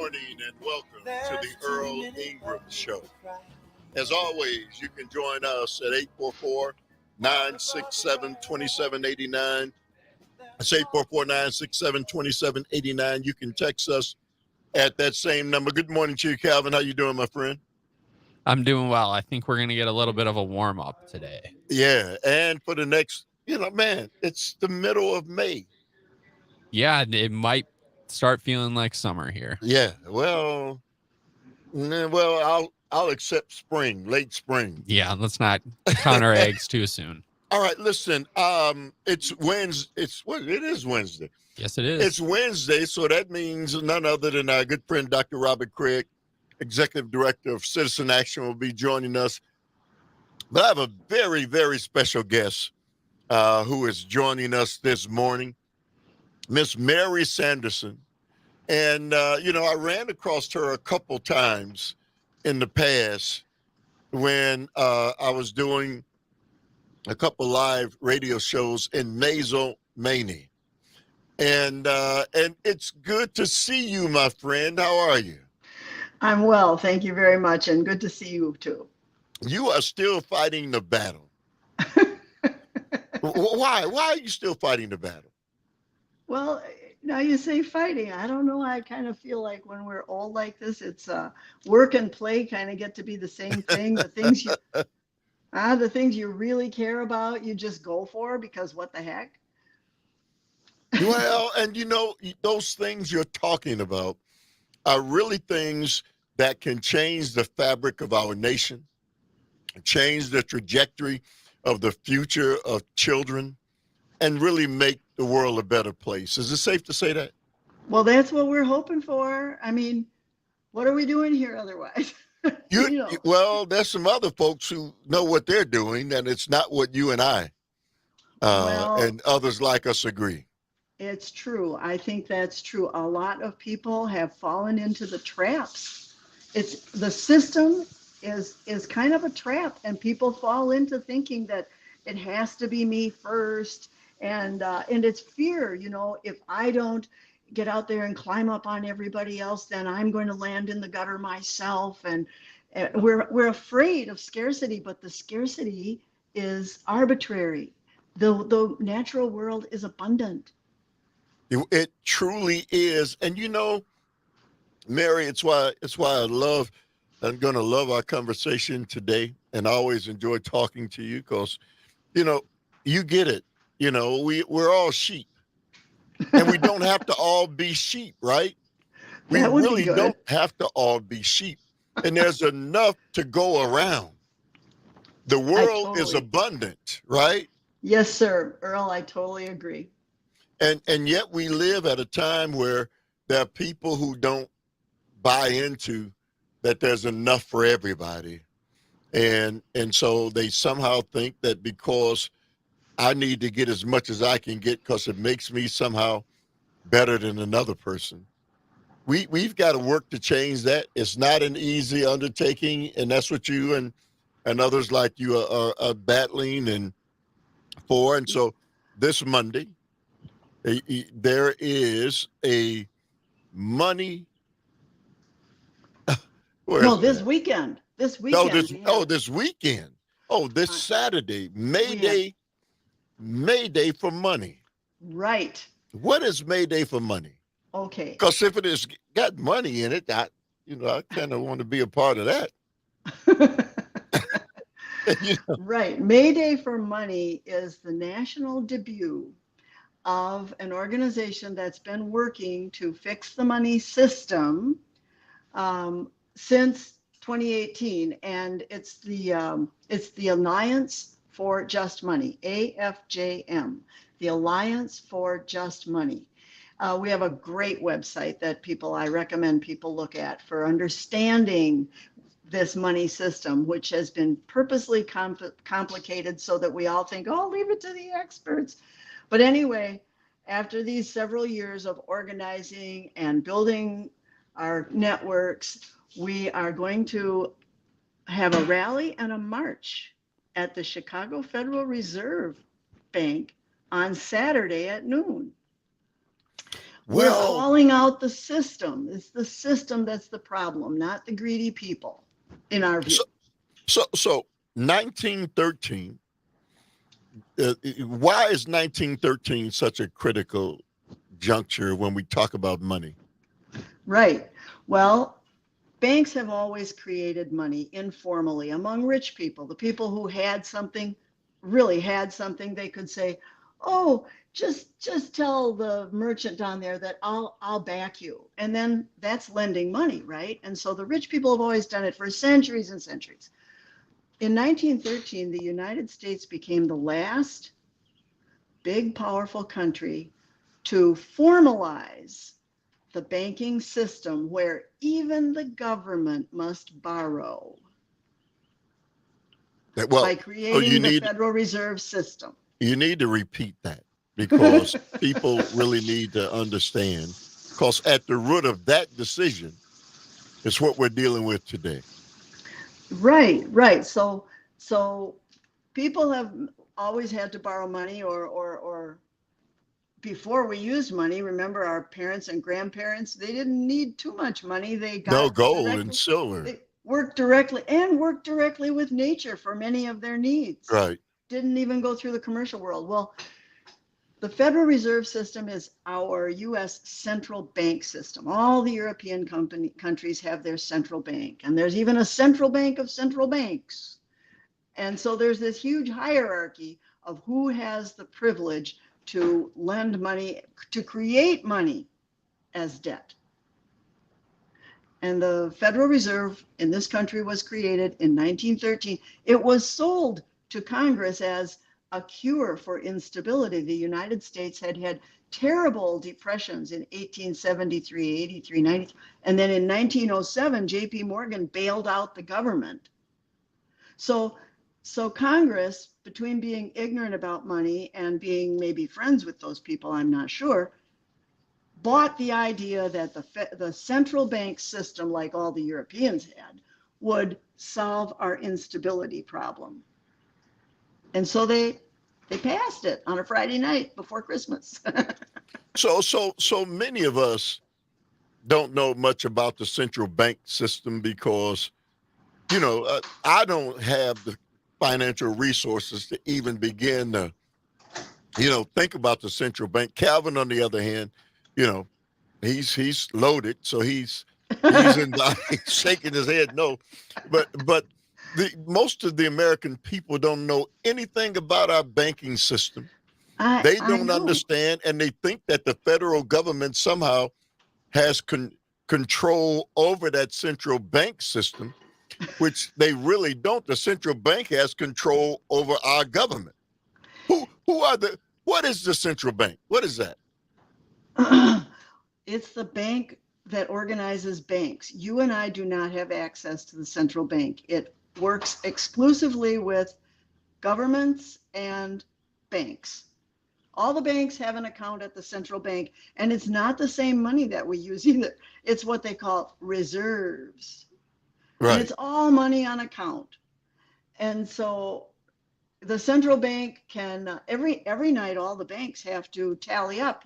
morning and welcome to the Earl Ingram Show. As always, you can join us at 844-967-2789. That's 844-967-2789. You can text us at that same number. Good morning to you, Calvin. How you doing, my friend? I'm doing well. I think we're going to get a little bit of a warm up today. Yeah, and for the next, man, it's the middle of May. Yeah, it might start feeling like summer here. Yeah, well, I'll accept spring, late spring. Yeah, let's not count our eggs too soon. All right, listen. It's Wednesday. It is Wednesday. Yes, it is. It's Wednesday, so that means none other than our good friend Dr. Robert Craig, Executive Director of Citizen Action, will be joining us. But I have a very, very special guest who is joining us this morning, Miss Mary Sanderson. And, I ran across her a couple times in the past when I was doing a couple live radio shows in Mazel, Maine. And it's good to see you, my friend. How are you? I'm well. Thank you very much. And good to see you too. You are still fighting the battle. Why? Why are you still fighting the battle? Well, now you say fighting. I don't know. I kind of feel like when we're old like this, it's work and play kind of get to be the same thing. The things you really care about, you just go for because what the heck? Well, and those things you're talking about are really things that can change the fabric of our nation, change the trajectory of the future of children, and really make the world a better place. Is it safe to say that? Well, that's what we're hoping for. I mean, what are we doing here otherwise? Well, there's some other folks who know what they're doing, and it's not what you and I and others like us agree. It's true. I think that's true. A lot of people have fallen into the traps. The system is kind of a trap, and people fall into thinking that it has to be me first, and it's fear. If I don't get out there and climb up on everybody else, then I'm going to land in the gutter myself. And we're afraid of scarcity, but the scarcity is arbitrary. The natural world is abundant. It truly is. And Mary, it's why I'm going to love our conversation today, and I always enjoy talking to you because, you get it. We're all sheep, and we don't have to all be sheep, right? We really don't have to all be sheep, and there's enough to go around. The world is abundant, right? Yes, sir. Earl, I totally agree. And yet we live at a time where there are people who don't buy into that there's enough for everybody. And so they somehow think that because I need to get as much as I can get because it makes me somehow better than another person. We've got to work to change that. It's not an easy undertaking, and that's what you and others like you are battling for. And so this Monday, there is a money. This weekend. This weekend. This weekend. Oh, this Saturday, May Day for money. Right. What is May Day for money? Okay. Because if it has got money in it, I kind of want to be a part of that. Right. May Day for Money is the national debut of an organization that's been working to fix the money system since 2018, and it's the Alliance for Just Money, AFJM, the Alliance for Just Money. We have a great website that I recommend people look at for understanding this money system, which has been purposely complicated so that we all think, oh, leave it to the experts. But anyway, after these several years of organizing and building our networks, we are going to have a rally and a march at the Chicago Federal Reserve Bank on Saturday at noon. We're Well, calling out the system. It's the system that's the problem, not the greedy people, in our view. so 1913. Why is 1913 such a critical juncture when we talk about money? Right. Well, banks have always created money informally among rich people, the people who had something, really had something. They could say, "Oh, just tell the merchant down there that I'll back you," and then that's lending money, right? And so the rich people have always done it for centuries and centuries. In 1913, the United States became the last big, powerful country to formalize the banking system where even the government must borrow Well, by so creating the Federal Reserve System. you need to repeat that because people really need to understand. Because at the root of that decision is what we're dealing with today. Right. So people have always had to borrow money, or before we used money, remember our parents and grandparents, they didn't need too much money. They No got gold and directly, silver. they worked directly with nature for many of their needs. Right. Didn't even go through the commercial world. Well, the Federal Reserve System is our US central bank system. All the European countries have their central bank, and there's even a central bank of central banks. And so there's this huge hierarchy of who has the privilege to lend money, to create money as debt. And the Federal Reserve in this country was created in 1913. It was sold to Congress as a cure for instability. The United States had had terrible depressions in 1873, 83, 90. And then in 1907, J.P. Morgan bailed out the government. So Congress, between being ignorant about money and being maybe friends with those people, I'm not sure, bought the idea that the central bank system, like all the Europeans had, would solve our instability problem. And so they passed it on a Friday night before Christmas. So many of us don't know much about the central bank system because, I don't have the financial resources to even begin to, think about the central bank. Calvin, on the other hand, you know, he's loaded, so he's shaking his head no, but the most of the American people don't know anything about our banking system. They I don't know. understand, and they think that the federal government somehow has control over that central bank system, which they really don't. The central bank has control over our government. What is the central bank? What is that? It's the bank that organizes banks. You and I do not have access to the central bank. It works exclusively with governments and banks. All the banks have an account at the central bank, and it's not the same money that we use either. It's what they call reserves. And Right. it's all money on account. And so the central bank can every night all the banks have to tally up.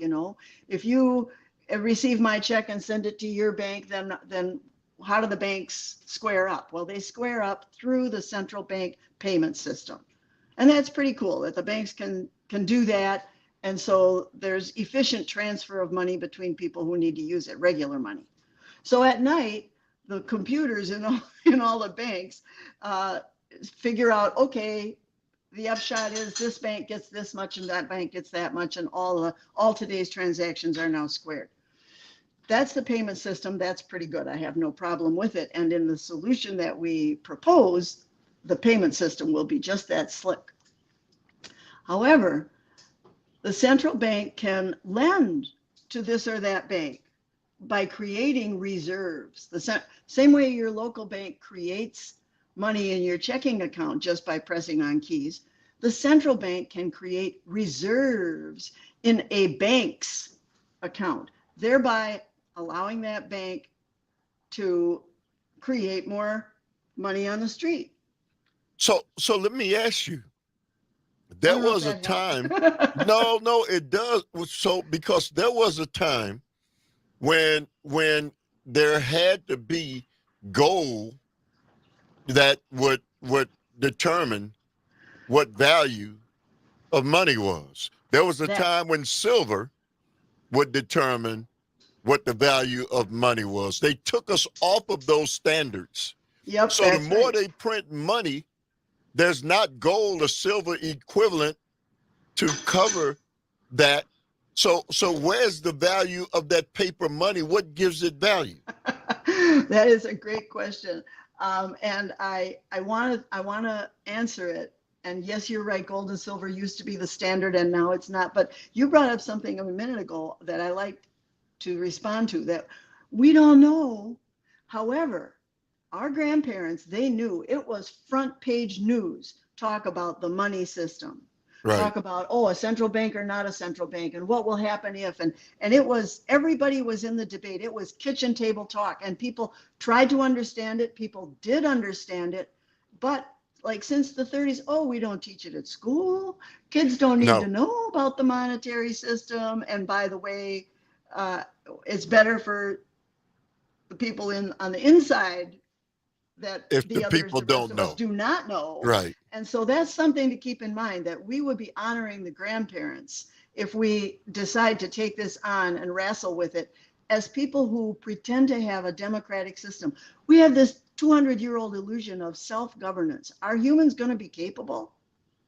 If you receive my check and send it to your bank, then how do the banks square up? Well, they square up through the central bank payment system, and that's pretty cool that the banks can do that. And so there's efficient transfer of money between people who need to use it, regular money. So at night, the computers in all the banks figure out, okay, the upshot is this bank gets this much and that bank gets that much, and all today's transactions are now squared. That's the payment system. That's pretty good. I have no problem with it. And in the solution that we propose, the payment system will be just that slick. However, the central bank can lend to this or that bank by creating reserves. The same way your local bank creates money in your checking account just by pressing on keys, the central bank can create reserves in a bank's account, thereby allowing that bank to create more money on the street. So let me ask you. I There don't know if was a that helped. time. No, it does. So because there was a time when there had to be gold that would determine what value of money was. There was a That, time when silver would determine what the value of money was. They took us off of those standards. yep, So the that's more right. they print money, there's not gold or silver equivalent to cover that. So where's the value of that paper money? What gives it value? That is a great question. And I want to answer it. And yes, you're right. Gold and silver used to be the standard and now it's not. But you brought up something a minute ago that I like to respond to, that we don't know. However, our grandparents, they knew it was front page news, talk about the money system, Right. talk about, oh, a central bank or not a central bank, and what will happen if, and it was, everybody was in the debate. It was kitchen table talk, and people tried to understand it. People did understand it, but like since the 30s, oh, we don't teach it at school. Kids don't need to No. know about the monetary system. And by the way, uh, it's better for the people in on the inside that If the the others, people the rest don't of us, know. do not know. Right. And so that's something to keep in mind, that we would be honoring the grandparents if we decide to take this on and wrestle with it as people who pretend to have a democratic system. We have this 200-year-old illusion of self-governance. Are humans going to be capable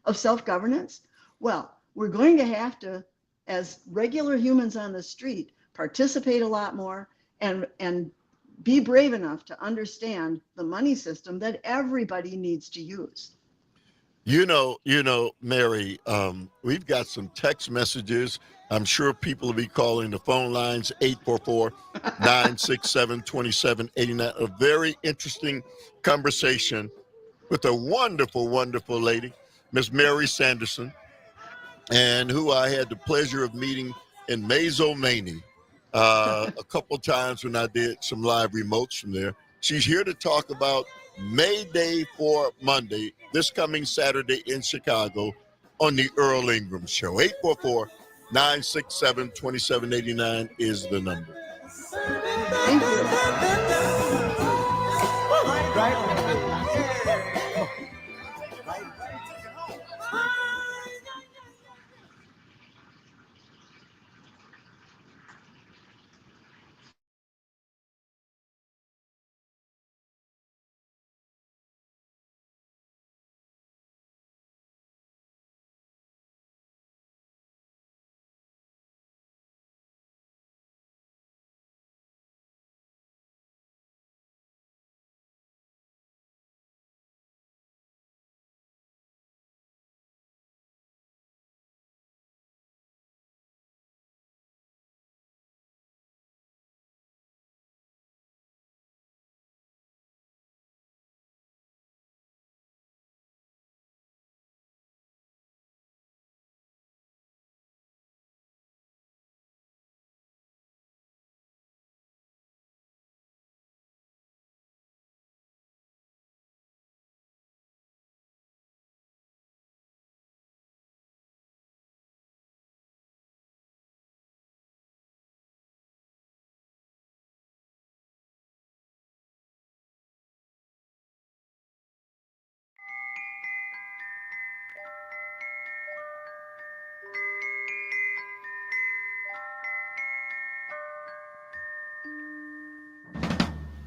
of self-governance? Well, we're going to have to, as regular humans on the street, participate a lot more and be brave enough to understand the money system that everybody needs to use. Mary, we've got some text messages. I'm sure people will be calling the phone lines, 844-967-2789. A very interesting conversation with a wonderful, wonderful lady, Miss Mary Sanderson, and who I had the pleasure of meeting in Mazomanie a couple times when I did some live remotes from there. She's here to talk about May Day for Monday, this coming Saturday in Chicago on the Earl Ingram Show. 844-967-2789 is the number. Thank you.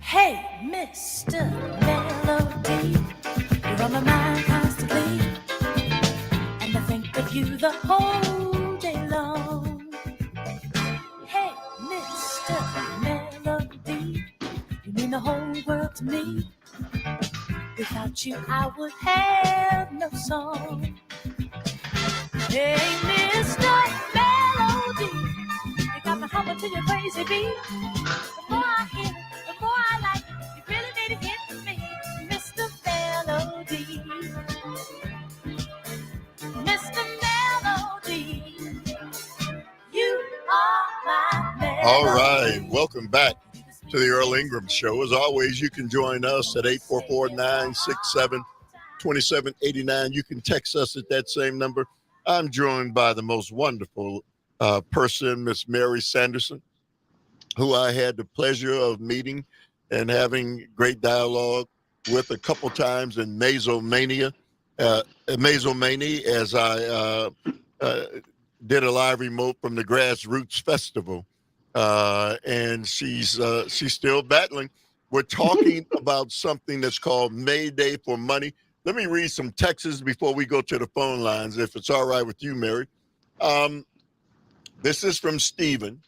Hey, Mr. Melody, you're on my mind constantly, and I think of you the whole day long. Hey, Mr. Melody, you mean the whole world to me. Without you, I would have no song. Hey, Mr. Melody, you got me humming to your crazy beat. The more I hear it, the more I like it. You really made it hit me, Mr. Melody. Mr. Melody, you are my melody. All right, welcome back to the Earl Ingram Show. As always, you can join us at 844-967-2789. You can text us at that same number. I'm joined by the most wonderful person, Miss Mary Sanderson. who I had the pleasure of meeting and having great dialogue with a couple times in Mazomania, as I uh, did a live remote from the Grassroots Festival, and she's still battling. We're talking about something that's called May Day for Money. Let me read some texts before we go to the phone lines, if it's all right with you, Mary. This is from Stephen.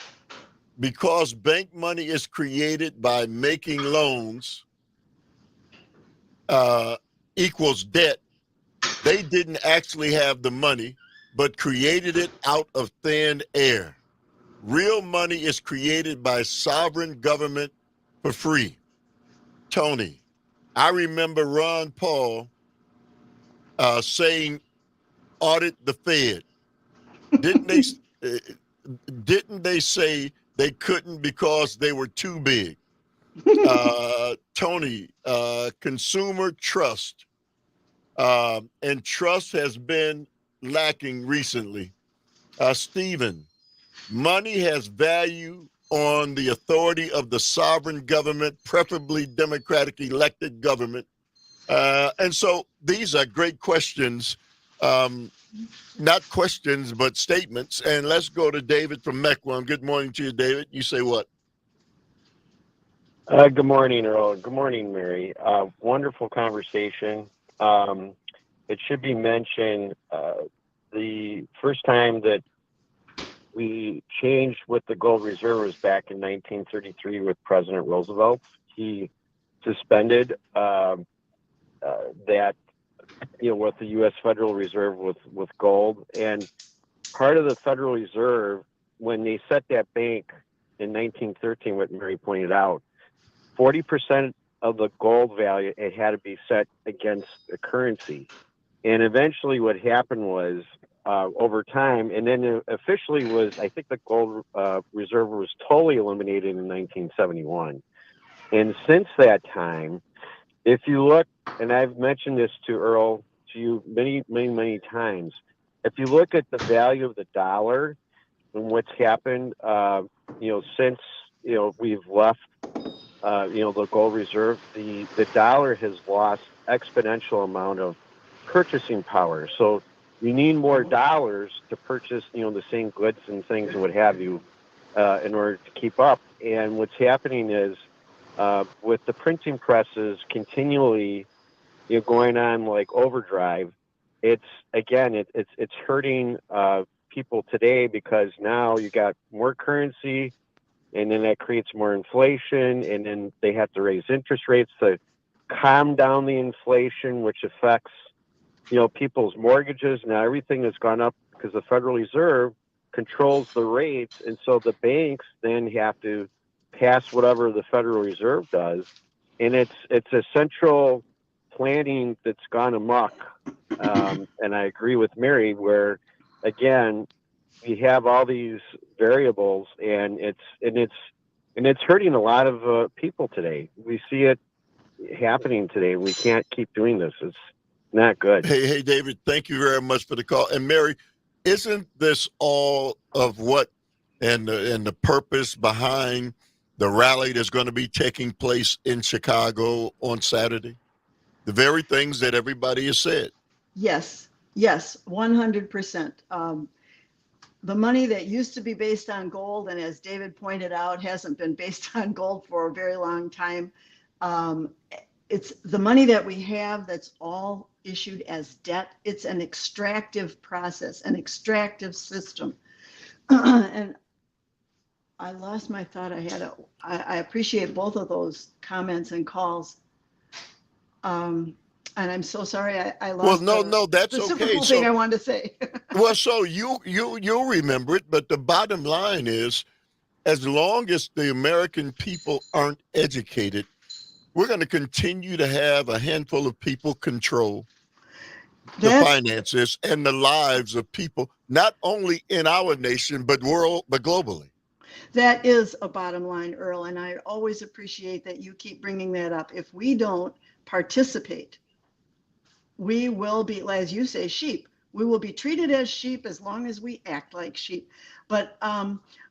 Because bank money is created by making loans equals debt, they didn't actually have the money, but created it out of thin air. Real money is created by sovereign government for free. Tony, I remember Ron Paul saying, audit the Fed. Didn't they, uh, didn't they say they couldn't because they were too big? Tony, consumer trust. And trust has been lacking recently. Stephen, money has value on the authority of the sovereign government, preferably democratic elected government. And so these are great questions, not questions, but statements. And let's go to David from Mequon. Good morning to you, David. You say what? Good morning, Earl. Good morning, Mary. Wonderful conversation. It should be mentioned the first time that we changed with the gold reserve was back in 1933 with President Roosevelt. He suspended that, with the U.S. Federal Reserve with gold. And part of the Federal Reserve, when they set that bank in 1913, what Mary pointed out, 40% of the gold value, it had to be set against the currency. And eventually what happened was over time, and then officially was, I think the gold reserve was totally eliminated in 1971. And since that time, if you look, and I've mentioned this to Earl, to you many, many, many times, if you look at the value of the dollar and what's happened, since, we've left the gold reserve, the dollar has lost exponential amount of purchasing power. So you need more dollars to purchase, the same goods and things and what have you, in order to keep up. And what's happening is, with the printing presses continually, going on like overdrive, it's hurting people today, because now you got more currency, and then that creates more inflation, and then they have to raise interest rates to calm down the inflation, which affects, people's mortgages. Now everything has gone up because the Federal Reserve controls the rates, and so the banks then have to pass whatever the Federal Reserve does, and it's a central planning that's gone amok. And I agree with Mary, where again, we have all these variables, and it's hurting a lot of people today. We see it happening today. We can't keep doing this. It's not good. Hey, David, thank you very much for the call. And Mary, isn't this all of what and the purpose behind the rally that's going to be taking place in Chicago on Saturday? The very things that everybody has said. Yes, 100%. The money that used to be based on gold, and as David pointed out, hasn't been based on gold for a very long time. It's the money that we have that's all issued as debt. It's an extractive process, an extractive system. And I lost my thought. I appreciate both of those comments and calls. And I'm so sorry I lost. Well, no, that's the super okay. cool thing I wanted to say. Well, so you'll remember it, but the bottom line is, as long as the American people aren't educated, we're going to continue to have a handful of people control the finances and the lives of people, not only in our nation, but globally. That is a bottom line, Earl, and I always appreciate that you keep bringing that up. If we don't participate, we will be, as you say, sheep. We will be treated as sheep as long as we act like sheep. But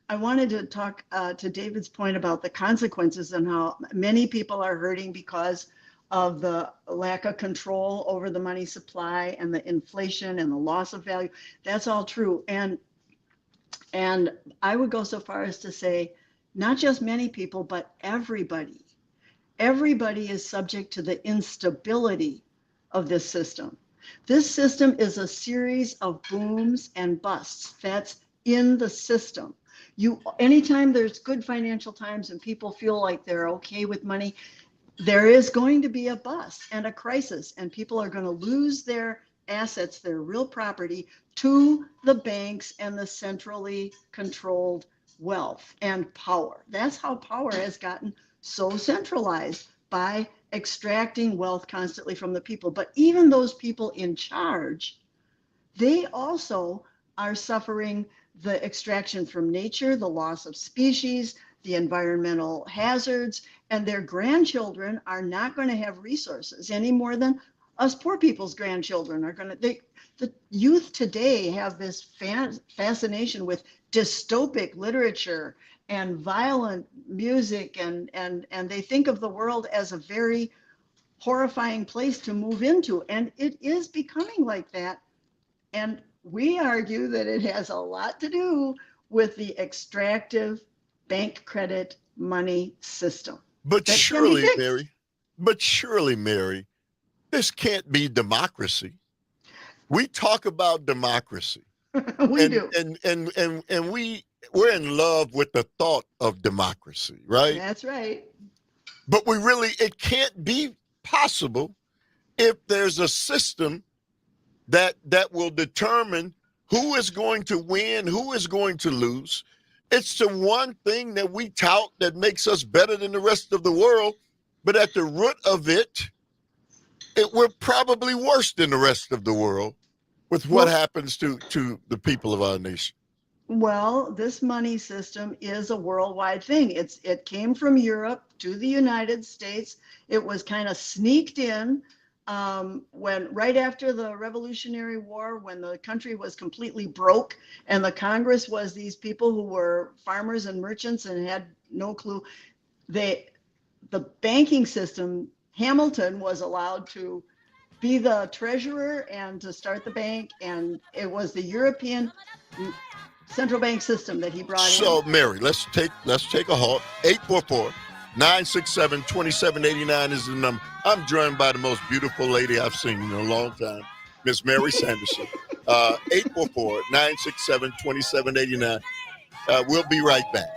I wanted to talk to David's point about the consequences and how many people are hurting because of the lack of control over the money supply and the inflation and the loss of value. That's all true. And I would go so far as to say, not just many people, but everybody. Everybody is subject to the instability of this system. This system is a series of booms and busts. That's in the system. Anytime there's good financial times and people feel like they're okay with money, there is going to be a bust and a crisis, and people are going to lose their assets, their real property, to the banks and the centrally controlled wealth and power. That's how power has gotten so centralized, by extracting wealth constantly from the people. But even those people in charge, they also are suffering the extraction from nature, the loss of species, the environmental hazards, and their grandchildren are not going to have resources any more than us poor people's grandchildren are going to. The youth today have this fascination with dystopic literature and violent music, and they think of the world as a very horrifying place to move into, and it is becoming like that. And we argue that it has a lot to do with the extractive bank credit money system. But That can be surely, fixed. Mary, this can't be democracy. We talk about democracy, We and do. we're in love with the thought of democracy, right? That's right. But it can't be possible if there's a system that will determine who is going to win, who is going to lose. It's the one thing that we tout that makes us better than the rest of the world, but at the root of it, we're probably worse than the rest of the world with what Well, happens to the people of our nation. Well, this money system is a worldwide thing. It came from Europe to the United States. It was kind of sneaked in when right after the Revolutionary War, when the country was completely broke, and the Congress was these people who were farmers and merchants and had no clue. The banking system, Hamilton was allowed to be the treasurer and to start the bank, and it was the European central bank system that he brought in. So, Mary, let's take a halt. 844-967-2789 is the number. I'm joined by the most beautiful lady I've seen in a long time, Miss Mary Sanderson. 844-967-2789. We'll be right back.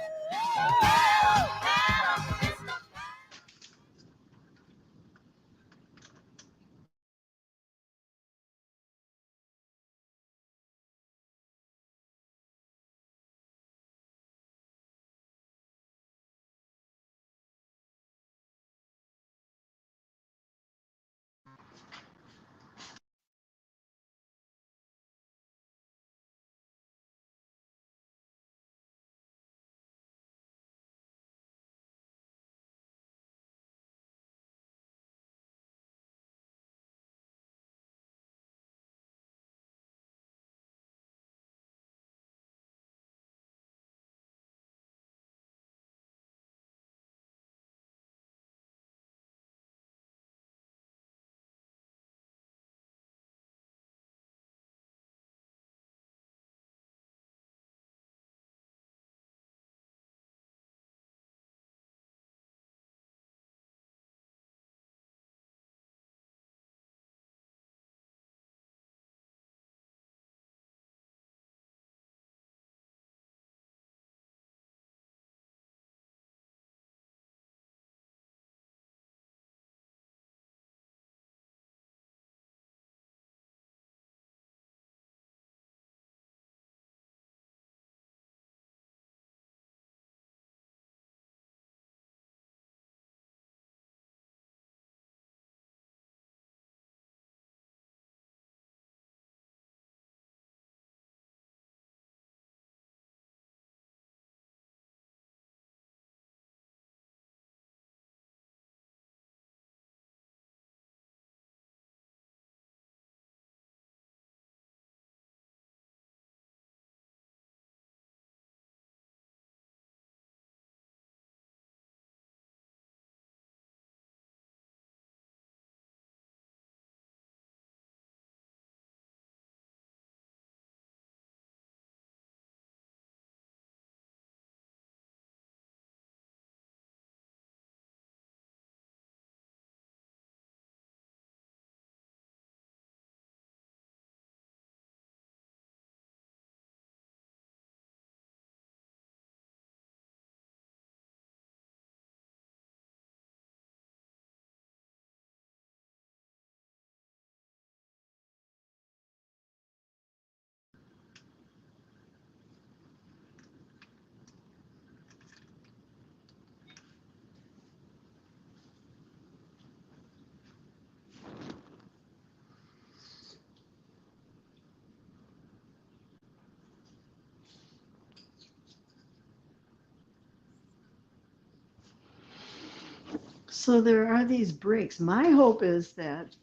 So there are these breaks. My hope is that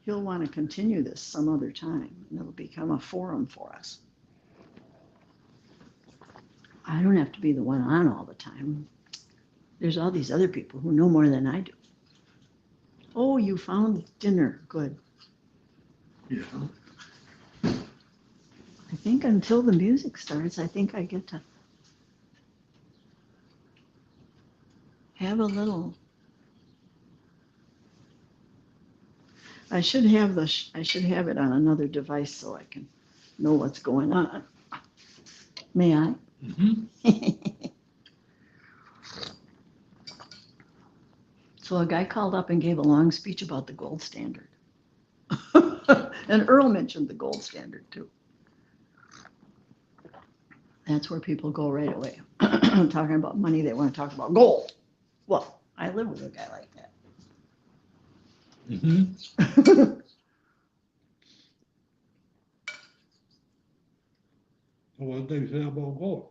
he'll want to continue this some other time and it'll become a forum for us. I don't have to be the one on all the time. There's all these other people who know more than I do. Oh, you found dinner. Good. Yeah. I think until the music starts, I think I get to have a little. I should have it on another device so I can know what's going on. May I? Mm-hmm. So a guy called up and gave a long speech about the gold standard. And Earl mentioned the gold standard too. That's where people go right away. Talking about money, they want to talk about gold. Well, I live with a guy like that. Mm-hmm. What they say about gold?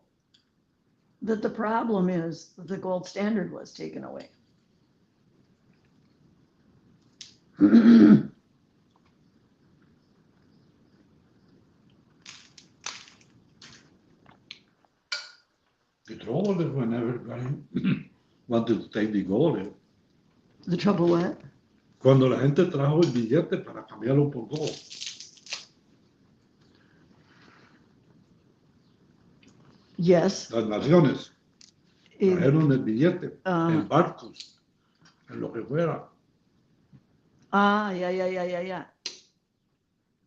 That the problem is that the gold standard was taken away. The trouble is when everybody wanted to take the gold. The trouble what? Cuando la gente trajo el billete para cambiarlo por gold. Yes. Las naciones It, trajeron el billete uh, en barcos, en lo que fuera. yeah.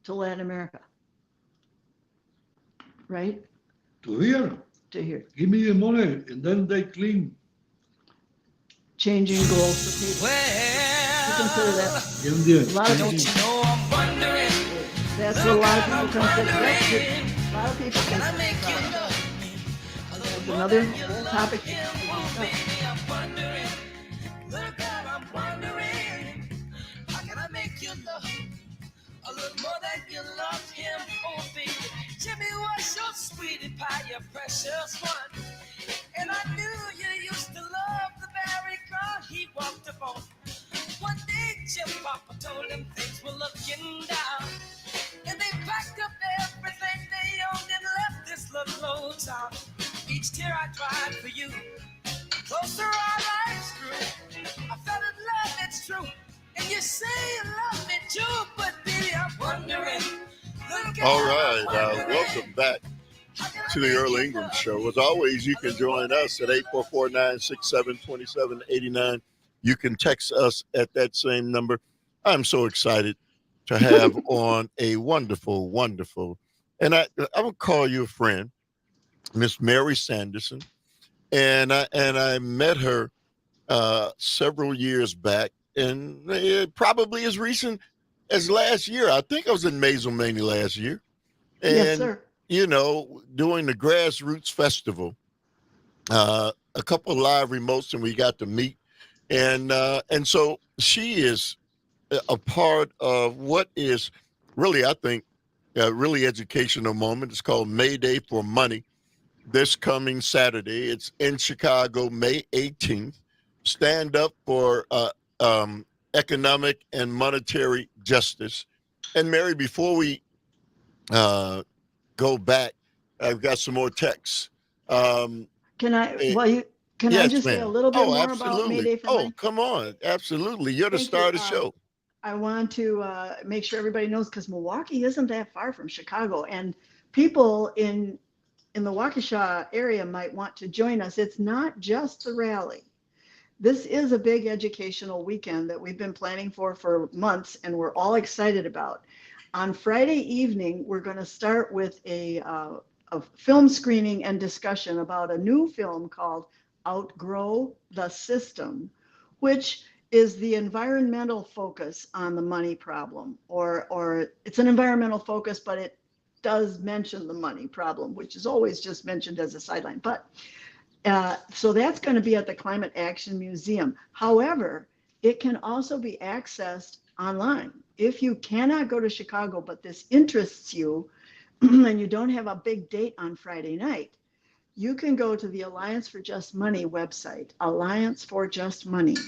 To Latin America. Right? To here, To here. give me the money, and then they clean. Changing gold for people. You consider that. A lot of people. That's what a lot of people consider. A lot of people consider. That's another whole topic. A little more than you love him, oh baby. Jimmy was your sweetie pie, your precious one. And I knew you used to love the very girl he walked upon. One day Jim Papa told him things were looking down. And they packed up everything they owned and left this little old town. Each tear I cried for you, closer our lives grew. I fell in love, it's true. And you say you love me too, but baby, I'm wondering. All right, welcome back to the Earl Ingram Show. As always, you can join us at 844-967-2789. You can text us at that same number. I'm so excited to have on a wonderful, and I'm gonna call you a friend, Miss Mary Sanderson, and I met her several years back, and probably as recent as last year. I think I was in Mazelmania last year. And, Yes, sir. you know, doing the Grassroots Festival, a couple of live remotes, and we got to meet. And so she is a part of what is really, I think, a really educational moment. It's called May Day for Money. This coming Saturday, it's in Chicago, May 18th. Stand up for economic and monetary justice. And Mary, before we go back, I've got some more texts. Can I? Yes, I just say a ma'am. little bit more Absolutely. about May Day for Money? Come on, absolutely. You're the Thank star you. of the show. I want to make sure everybody knows, because Milwaukee isn't that far from Chicago, and people in the Waukesha area might want to join us. It's not just the rally. This is a big educational weekend that we've been planning for months, and we're all excited about. On Friday evening, we're going to start with a film screening and discussion about a new film called Outgrow the System, which is the environmental focus on the money problem, or it's an environmental focus, but it does mention the money problem, which is always just mentioned as a sideline. But so that's going to be at the Climate Action Museum. However, it can also be accessed online. If you cannot go to Chicago, but this interests you, and you don't have a big date on Friday night, you can go to the Alliance for Just Money website, Alliance for Just Money.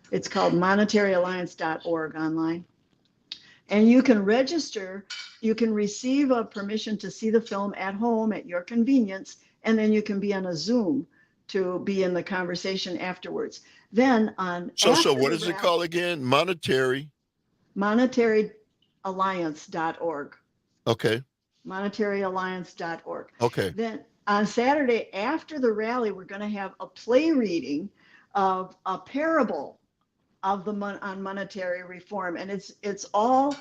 It's called monetaryalliance.org online. And you can register, you can receive a permission to see the film at home at your convenience, and then you can be on a Zoom to be in the conversation afterwards. Then on So what is it called again? monetaryalliance.org. Okay. monetaryalliance.org. Okay. Then on Saturday after the rally, we're going to have a play reading of a parable of on monetary reform, and it's all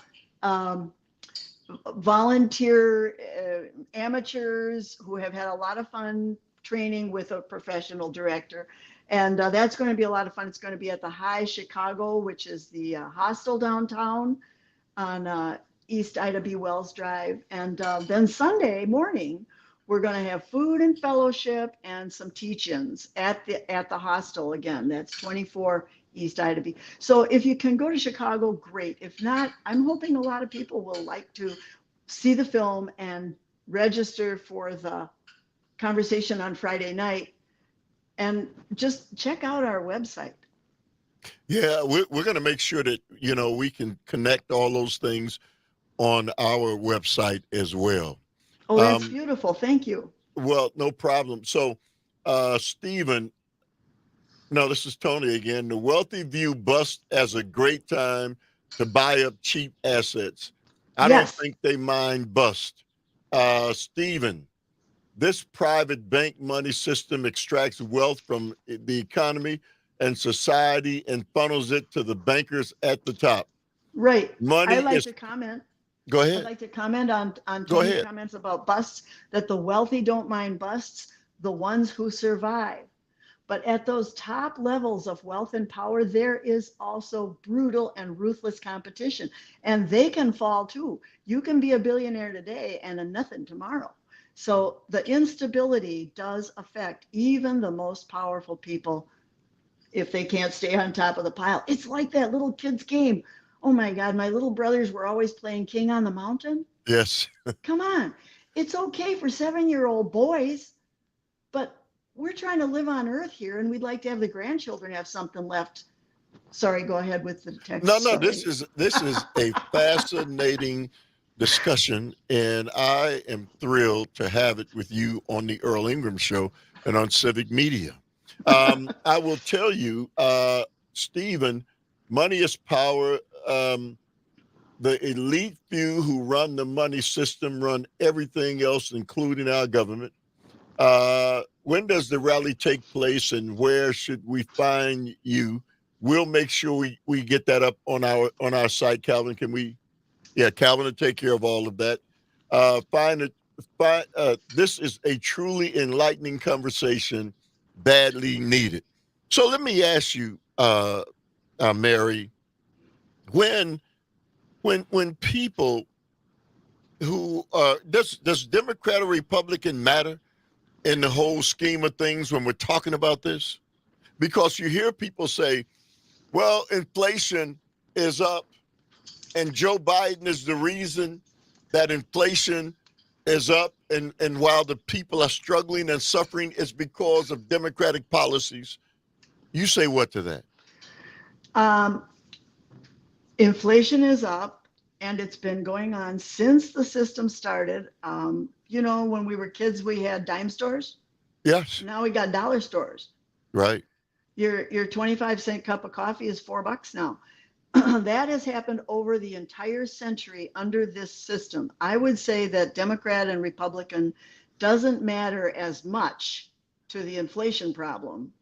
volunteer amateurs who have had a lot of fun training with a professional director, and that's going to be a lot of fun. It's going to be at the High Chicago, which is the hostel downtown on East Ida B. Wells Drive, and then Sunday morning we're going to have food and fellowship and some teach-ins at the hostel again. That's 24 East Ida B. So if you can go to Chicago, great. If not, I'm hoping a lot of people will like to see the film and register for the conversation on Friday night, and just check out our website. Yeah, we're going to make sure that, we can connect all those things on our website as well. Oh, that's beautiful. Thank you. Well, no problem. So, Stephen, no, this is Tony again. The wealthy view bust as a great time to buy up cheap assets. I don't think they mind bust. Stephen, this private bank money system extracts wealth from the economy and society and funnels it to the bankers at the top. Right. Money I'd like to comment. Go ahead. I'd like to comment on Tony's comments about busts, that the wealthy don't mind busts, the ones who survive. But at those top levels of wealth and power, there is also brutal and ruthless competition, and they can fall too. You can be a billionaire today and a nothing tomorrow. So the instability does affect even the most powerful people if they can't stay on top of the pile. It's like that little kid's game. Oh my God, my little brothers were always playing King on the Mountain. Yes. Come on. It's okay for 7-year-old boys, but we're trying to live on Earth here, and we'd like to have the grandchildren have something left. Sorry, go ahead with the text. No, story. this is a fascinating discussion, and I am thrilled to have it with you on the Earl Ingram Show and on Civic Media. I will tell you, Stephen, money is power. The elite few who run the money system run everything else, including our government. When does the rally take place, and where should we find you? We'll make sure we get that up on our site. Calvin, can we? Yeah, Calvin will take care of all of that. This is a truly enlightening conversation, badly needed. So let me ask you, Mary, when people who does Democrat or Republican matter in the whole scheme of things when we're talking about this? Because you hear people say, well, inflation is up and Joe Biden is the reason that inflation is up, and while the people are struggling and suffering, it's because of Democratic policies. You say what to that? Inflation is up, and it's been going on since the system started. When we were kids, we had dime stores. Yes. Now we got dollar stores. Right. Your 25-cent cup of coffee is $4 now. That has happened over the entire century under this system. I would say that Democrat and Republican doesn't matter as much to the inflation problem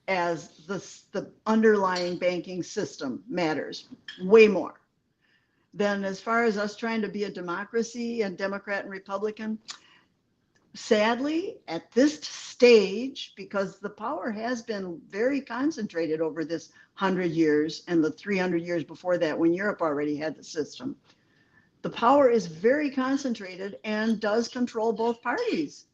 as the underlying banking system matters way more. Then as far as us trying to be a democracy and Democrat and Republican, sadly, at this stage, because the power has been very concentrated over this 100 years and the 300 years before that when Europe already had the system, the power is very concentrated and does control both parties.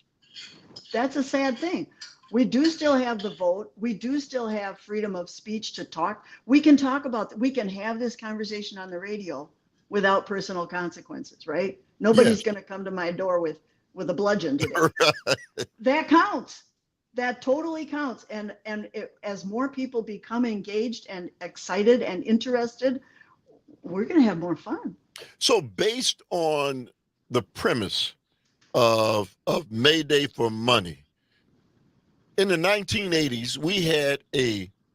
That's a sad thing. We do still have the vote. We do still have freedom of speech to talk. We can have this conversation on the radio without personal consequences, right? Nobody's going to come to my door with with a bludgeon to death. Right. That counts. That totally counts. And as more people become engaged and excited and interested, we're going to have more fun. So based on the premise of Mayday for Money, in the 1980s,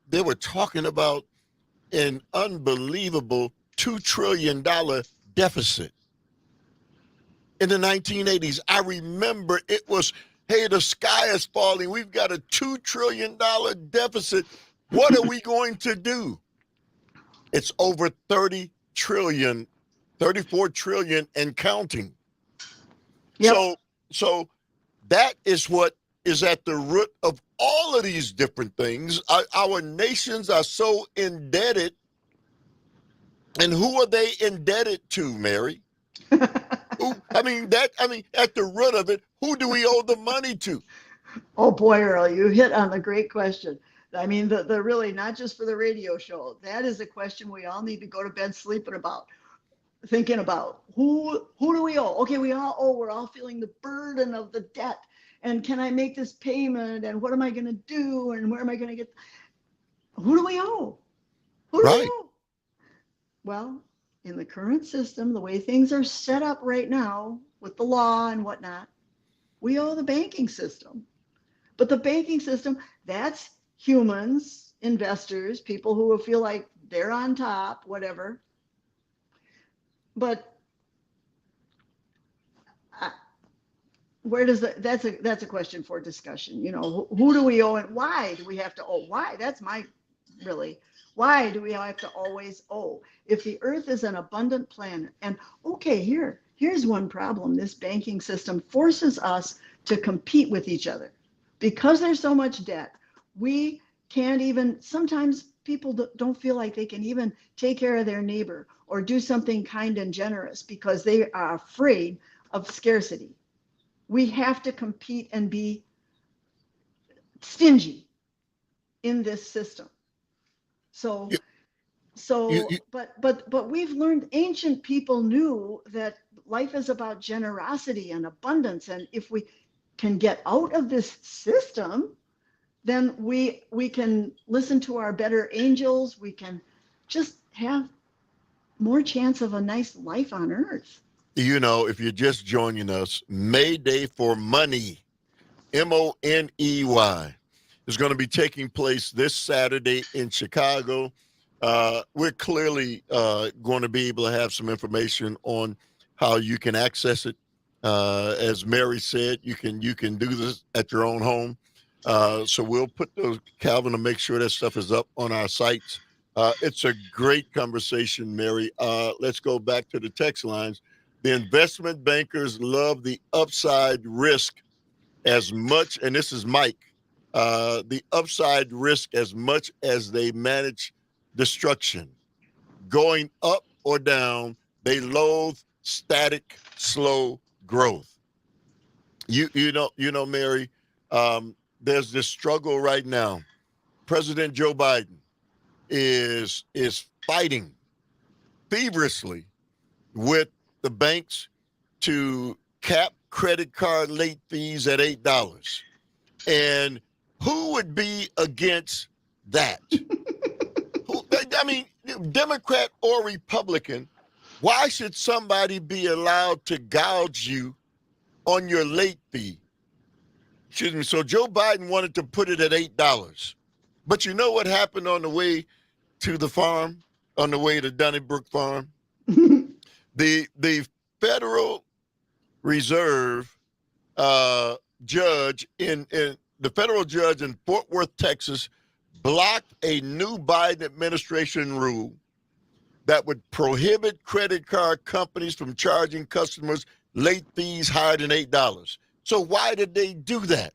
they were talking about an unbelievable $2 trillion deficit. In the 1980s, I remember it was, hey, the sky is falling. We've got a $2 trillion deficit. What are we going to do? It's over 30 trillion, 34 trillion and counting. Yep. So that is what is at the root of all of these different things. Our nations are so indebted. And who are they indebted to, Mary? At the root of it, who do we owe the money to? Oh boy, Earl, you hit on the great question. I mean, the really, not just for the radio show, that is a question we all need to go to bed thinking about. Who do we owe? Okay, we're all feeling the burden of the debt. And can I make this payment? And what am I going to do? And where am I going to get? Who do we owe? Who do we owe? Well, in the current system, the way things are set up right now with the law and whatnot, we owe the banking system. But the banking system, that's humans, investors, people who feel like they're on top, whatever. But that's a question for discussion. You know, who do we owe and why do we have to owe? Why? Why do we have to always owe? If the earth is an abundant planet, and okay, here's one problem. This banking system forces us to compete with each other. Because there's so much debt, we can't even, sometimes people don't feel like they can even take care of their neighbor or do something kind and generous because they are afraid of scarcity. We have to compete and be stingy in this system. But we've learned, ancient people knew that life is about generosity and abundance. And if we can get out of this system, then we can listen to our better angels. We can just have more chance of a nice life on earth. You know, if you're just joining us, Mayday for Money, Money, is going to be taking place this Saturday in Chicago. We're clearly going to be able to have some information on how you can access it. As Mary said, you can do this at your own home. So we'll put those, Calvin, to make sure that stuff is up on our sites. It's a great conversation, Mary. Let's go back to the text lines. The investment bankers love the upside risk as much, and this is Mike, the upside risk as much as they manage destruction. Going up or down, they loathe static, slow growth. You know, Mary, there's this struggle right now. President Joe Biden is fighting feverishly with the banks to cap credit card late fees at $8. And who would be against that? I mean, Democrat or Republican, why should somebody be allowed to gouge you on your late fee? Excuse me. So Joe Biden wanted to put it at $8. But you know what happened on the way to the farm, on the way to Donnybrook Farm? The Federal Reserve judge the federal judge in Fort Worth, Texas, blocked a new Biden administration rule that would prohibit credit card companies from charging customers late fees higher than $8. So why did they do that?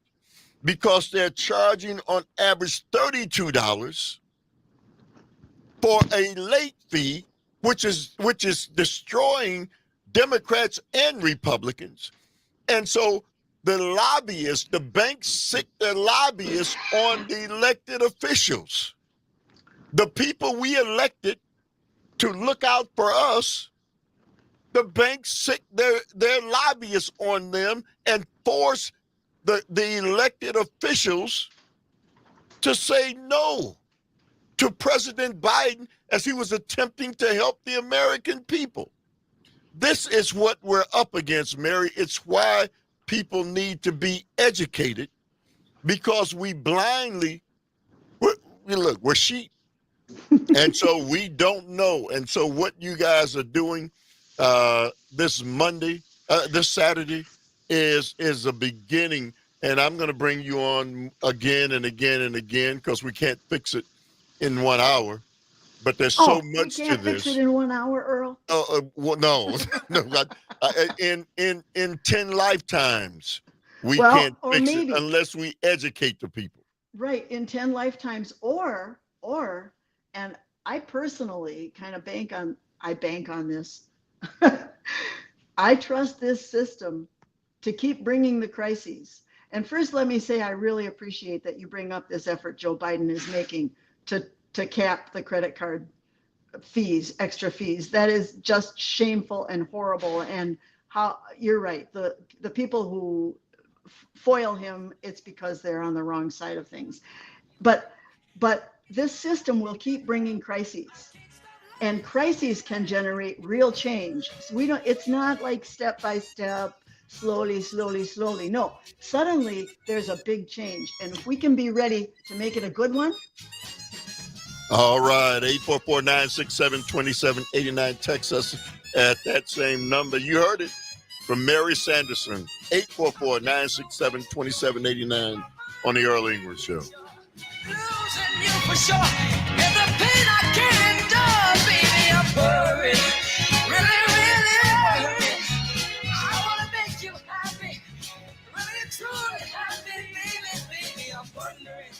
Because they're charging on average $32 for a late fee, which is destroying Democrats and Republicans. And so the lobbyists, the banks sick their lobbyists on the elected officials. The people we elected to look out for us the banks sick their lobbyists on them and force the elected officials to say no to President Biden as he was attempting to help the American people. This is what we're up against, Mary. It's why people need to be educated, because we blindly, we're sheep. And so we don't know. And so what you guys are doing this Saturday is a beginning. And I'm going to bring you on again and again and again, because we can't fix it in 1 hour. But there's so much to this. We can't fix it in 1 hour, Earl? Well, no, no. In 10 lifetimes, we can't fix it unless we educate the people. Right, in 10 lifetimes, or, and I personally kind of bank on this. I trust this system to keep bringing the crises. And first, let me say, I really appreciate that you bring up this effort Joe Biden is making to cap the credit card fees, extra fees. That is just shameful and horrible. And how you're right, the people who foil him, it's because they're on the wrong side of things. But this system will keep bringing crises, and crises can generate real change. So it's not like step by step, slowly. No, suddenly there's a big change. And if we can be ready to make it a good one. All right, 844-967-2789. Text us at that same number. You heard it from Mary Sanderson, 844-967-2789 on the Earl Ingram Show. Losing you for sure. And the pain I can't endure, baby, I'm worried. Really worried. I wanna make you happy. Really, truly happy, baby, I'm wondering.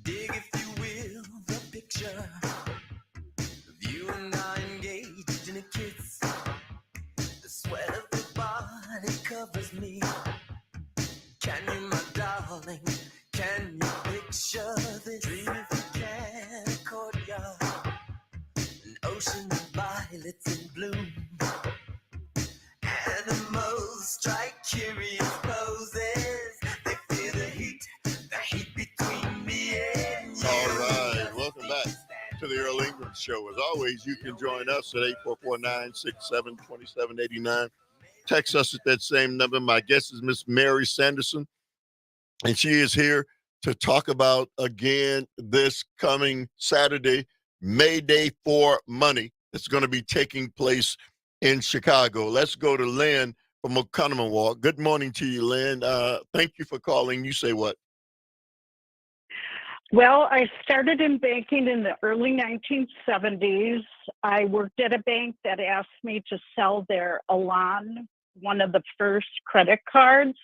Dig, if you will, the picture of you and I engaged in a kiss. The sweat of your body covers me. Can you, my darling, can you picture this? Dream if you can, a courtyard, an ocean of violets in bloom. Animals strike curious poses. They feel the heat between me and you. All right, welcome back to the Earl Ingram Show. As always, you can join us at 844-967-2789. Text us at that same number. My guest is Miss Mary Sanderson, and she is here to talk about, again, this coming Saturday, May Day for Money. It's going to be taking place in Chicago. Let's go to Lynn from Oconomowoc. Good morning to you, Lynn. Thank you for calling. You say what? Well, I started in banking in the early 1970s. I worked at a bank that asked me to sell their Elan, one of the first credit cards,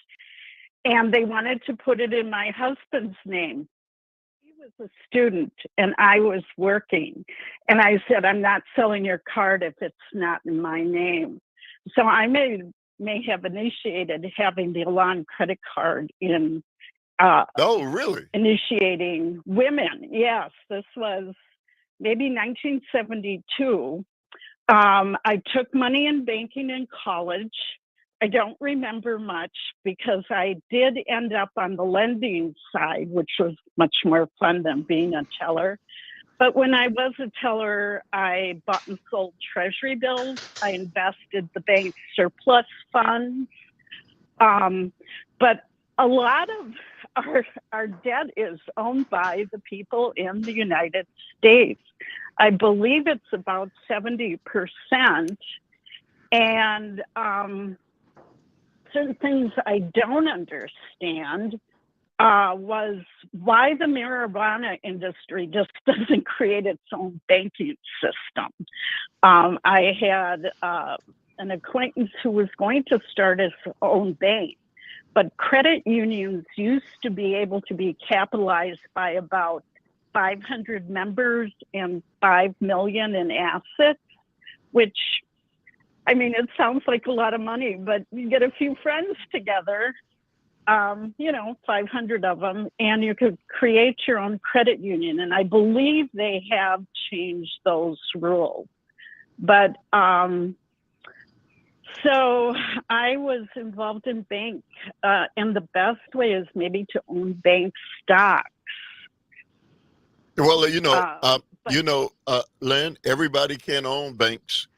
and they wanted to put it in my husband's name. He was a student and I was working. And I said, I'm not selling your card if it's not in my name. So I may have initiated having the Elan credit card in Oh, really? initiating women. Yes, this was maybe 1972. I took money in banking in college. I don't remember much because I did end up on the lending side, which was much more fun than being a teller. But when I was a teller, I bought and sold treasury bills. I invested the bank's surplus funds. But a lot of our debt is owned by the people in the United States. I believe it's about 70%. And certain things I don't understand was why the marijuana industry just doesn't create its own banking system. I had an acquaintance who was going to start his own bank, but credit unions used to be able to be capitalized by about 500 members and 5 million in assets, which, I mean, it sounds like a lot of money, but you get a few friends together, 500 of them, and you could create your own credit union. And I believe they have changed those rules. But so I was involved in bank, and the best way is maybe to own bank stock. Well, Lynn, everybody can own banks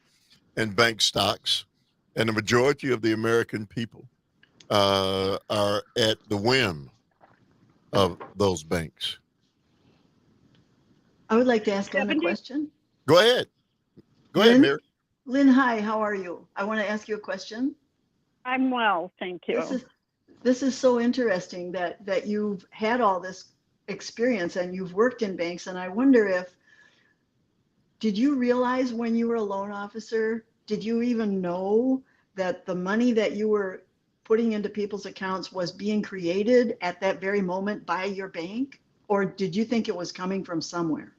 and bank stocks, and the majority of the American people are at the whim of those banks. I would like to ask Lynn a 70 question. Go ahead. Go ahead, Lynn? Mary. Lynn, hi, how are you? I want to ask you a question. I'm well, thank you. This is so interesting that you've had all this experience and you've worked in banks. And I wonder did you realize when you were a loan officer, did you even know that the money that you were putting into people's accounts was being created at that very moment by your bank? Or did you think it was coming from somewhere?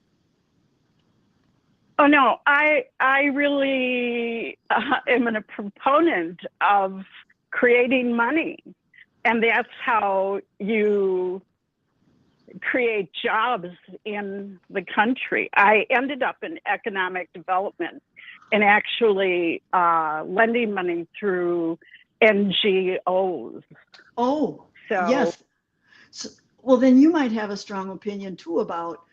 Oh, no, I really am a proponent of creating money. And that's how you create jobs in the country. I ended up in economic development and actually lending money through NGOs. Oh, So yes. So, well, then you might have a strong opinion too about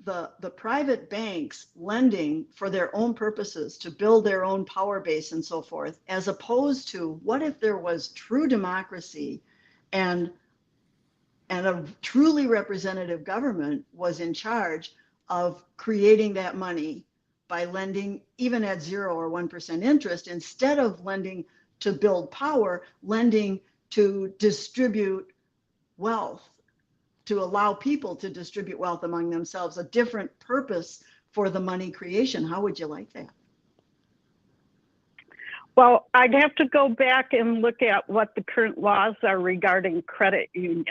the private banks lending for their own purposes to build their own power base and so forth, as opposed to what if there was true democracy and a truly representative government was in charge of creating that money by lending even at 0 or 1% interest, instead of lending to build power, lending to distribute wealth, to allow people to distribute wealth among themselves, a different purpose for the money creation. How would you like that? well, I'd have to go back and look at what the current laws are regarding credit unions.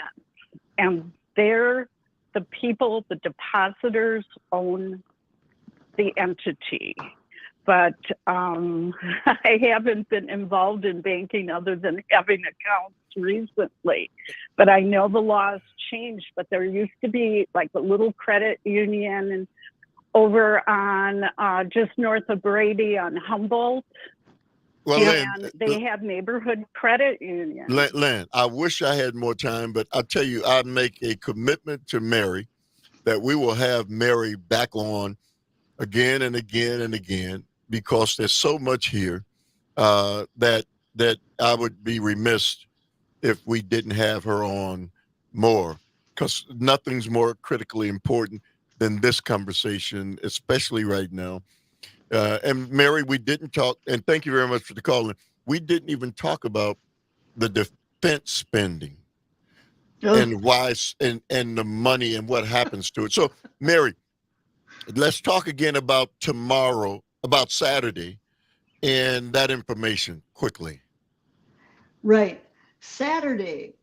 And the people, the depositors own the entity. But I haven't been involved in banking other than having accounts recently. But I know the laws changed, but there used to be like a little credit union and over on just north of Brady on Humboldt. Well, And they had neighborhood credit unions. Lynn, I wish I had more time, but I'll tell you, I make a commitment to Mary that we will have Mary back on again and again and again, because there's so much here that I would be remiss if we didn't have her on more, because nothing's more critically important than this conversation, especially right now. And Mary, we didn't talk, and thank you very much for the call. We didn't even talk about the defense spending. and why and the money and what happens to it. So, Mary, let's talk again about tomorrow, about Saturday, and that information quickly. Right. Saturday,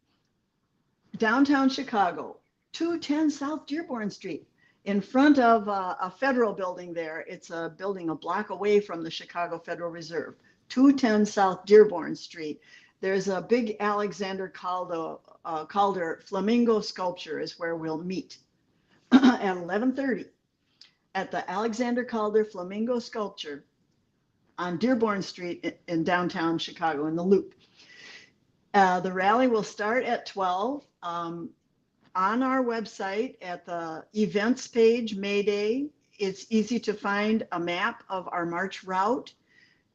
downtown Chicago, 210 South Dearborn Street, in front of a federal building there. It's a building a block away from the Chicago Federal Reserve, 210 South Dearborn Street. There's a big Alexander Calder flamingo sculpture is where we'll meet at 11:30 at the Alexander Calder flamingo sculpture on Dearborn Street in downtown Chicago in the Loop. The rally will start at 12. On our website at the events page, May Day, it's easy to find a map of our March route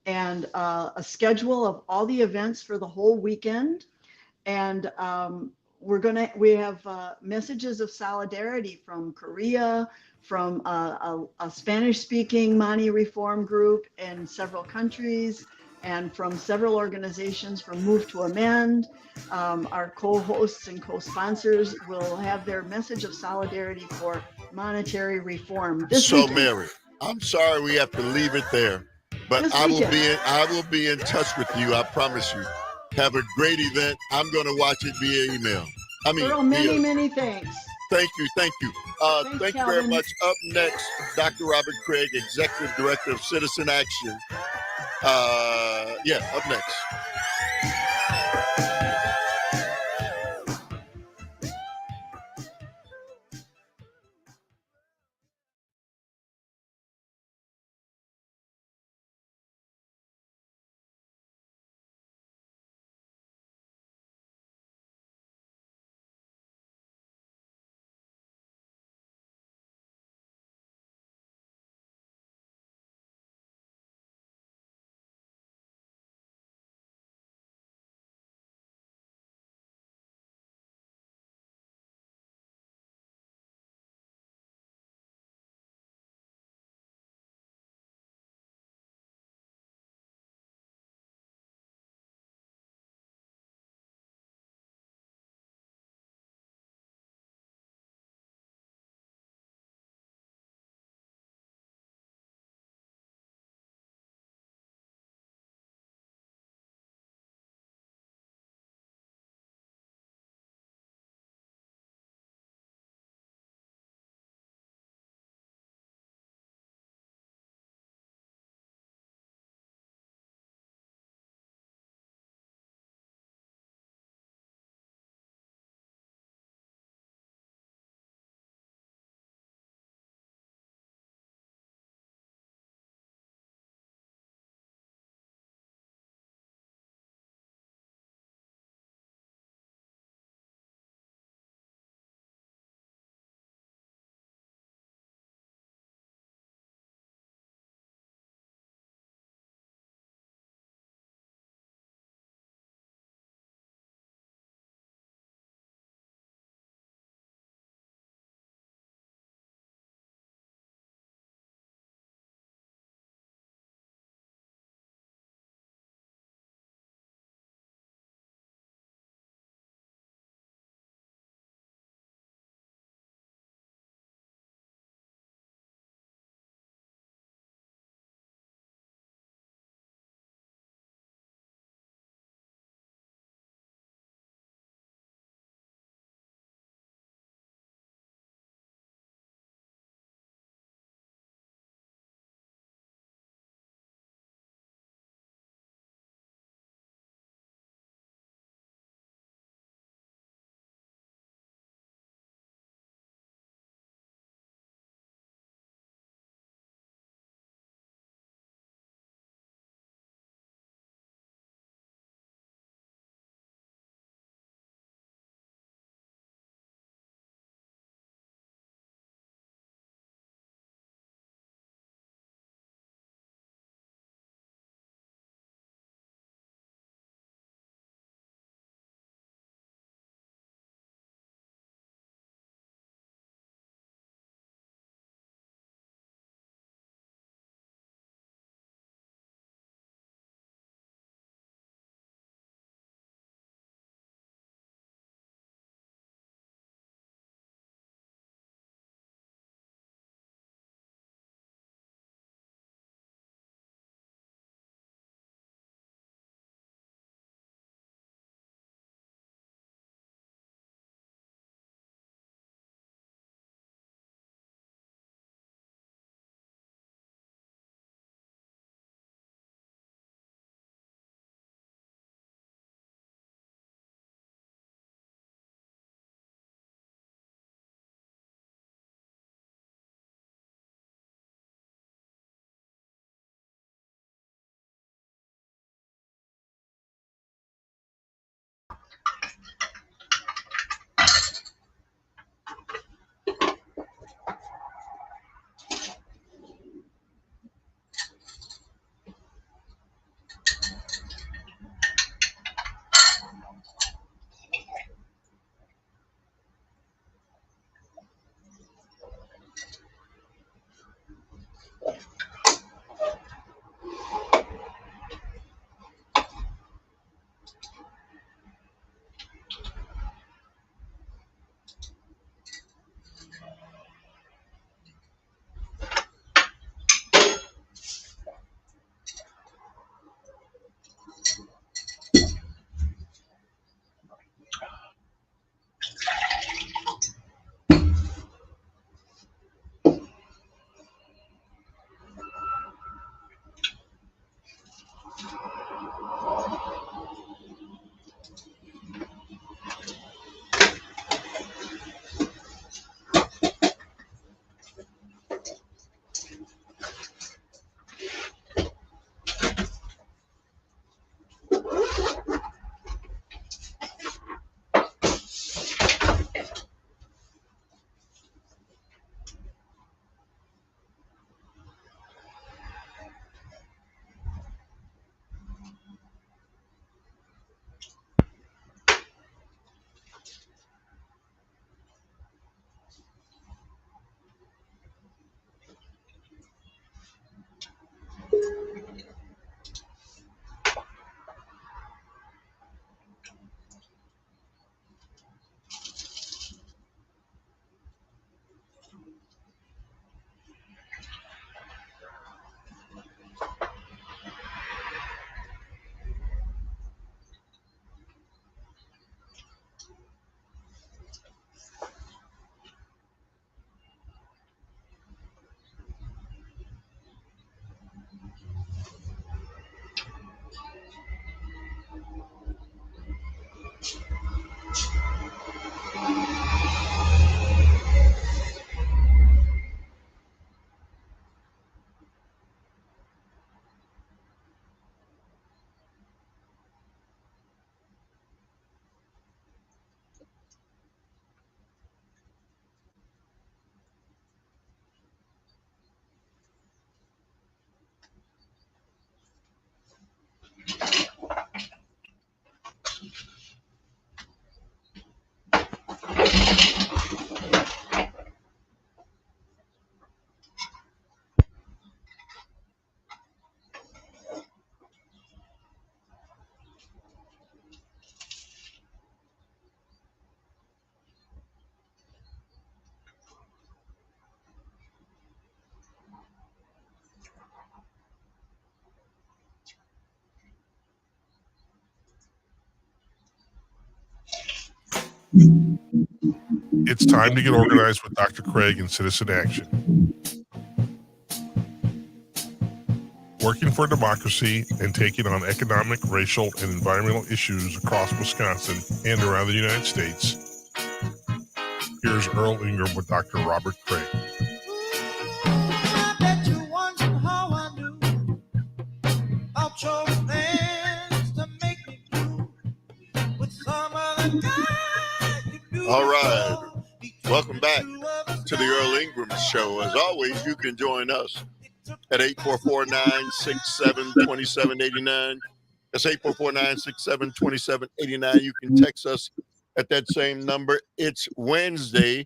and a schedule of all the events for the whole weekend. And we have messages of solidarity from Korea, from a Spanish-speaking Mani Reform group in several countries, and from several organizations from Move to Amend. Our co-hosts and co-sponsors will have their message of solidarity for monetary reform this So, weekend. Mary, I'm sorry we have to leave it there, but This I weekend. will be in touch with you. I promise you. Have a great event. I'm going to watch it via email. I mean, Earl, many thanks. Thank you. Thank you. Thanks, Thank you very Calvin. much. Up next, Dr. Robert Craig, Executive Director of Citizen Action. Up next. It's time to get organized with Dr. Craig and Citizen Action. Working for democracy and taking on economic, racial, and environmental issues across Wisconsin and around the United States. Here's Earl Ingram with Dr. Robert Craig. I bet you wondering how I knew about your plans to make me blue with some other guy you knew. All right. Welcome back to the Earl Ingram Show. As always, you can join us at 844-967-2789. That's 844-967-2789. You can text us at that same number. It's Wednesday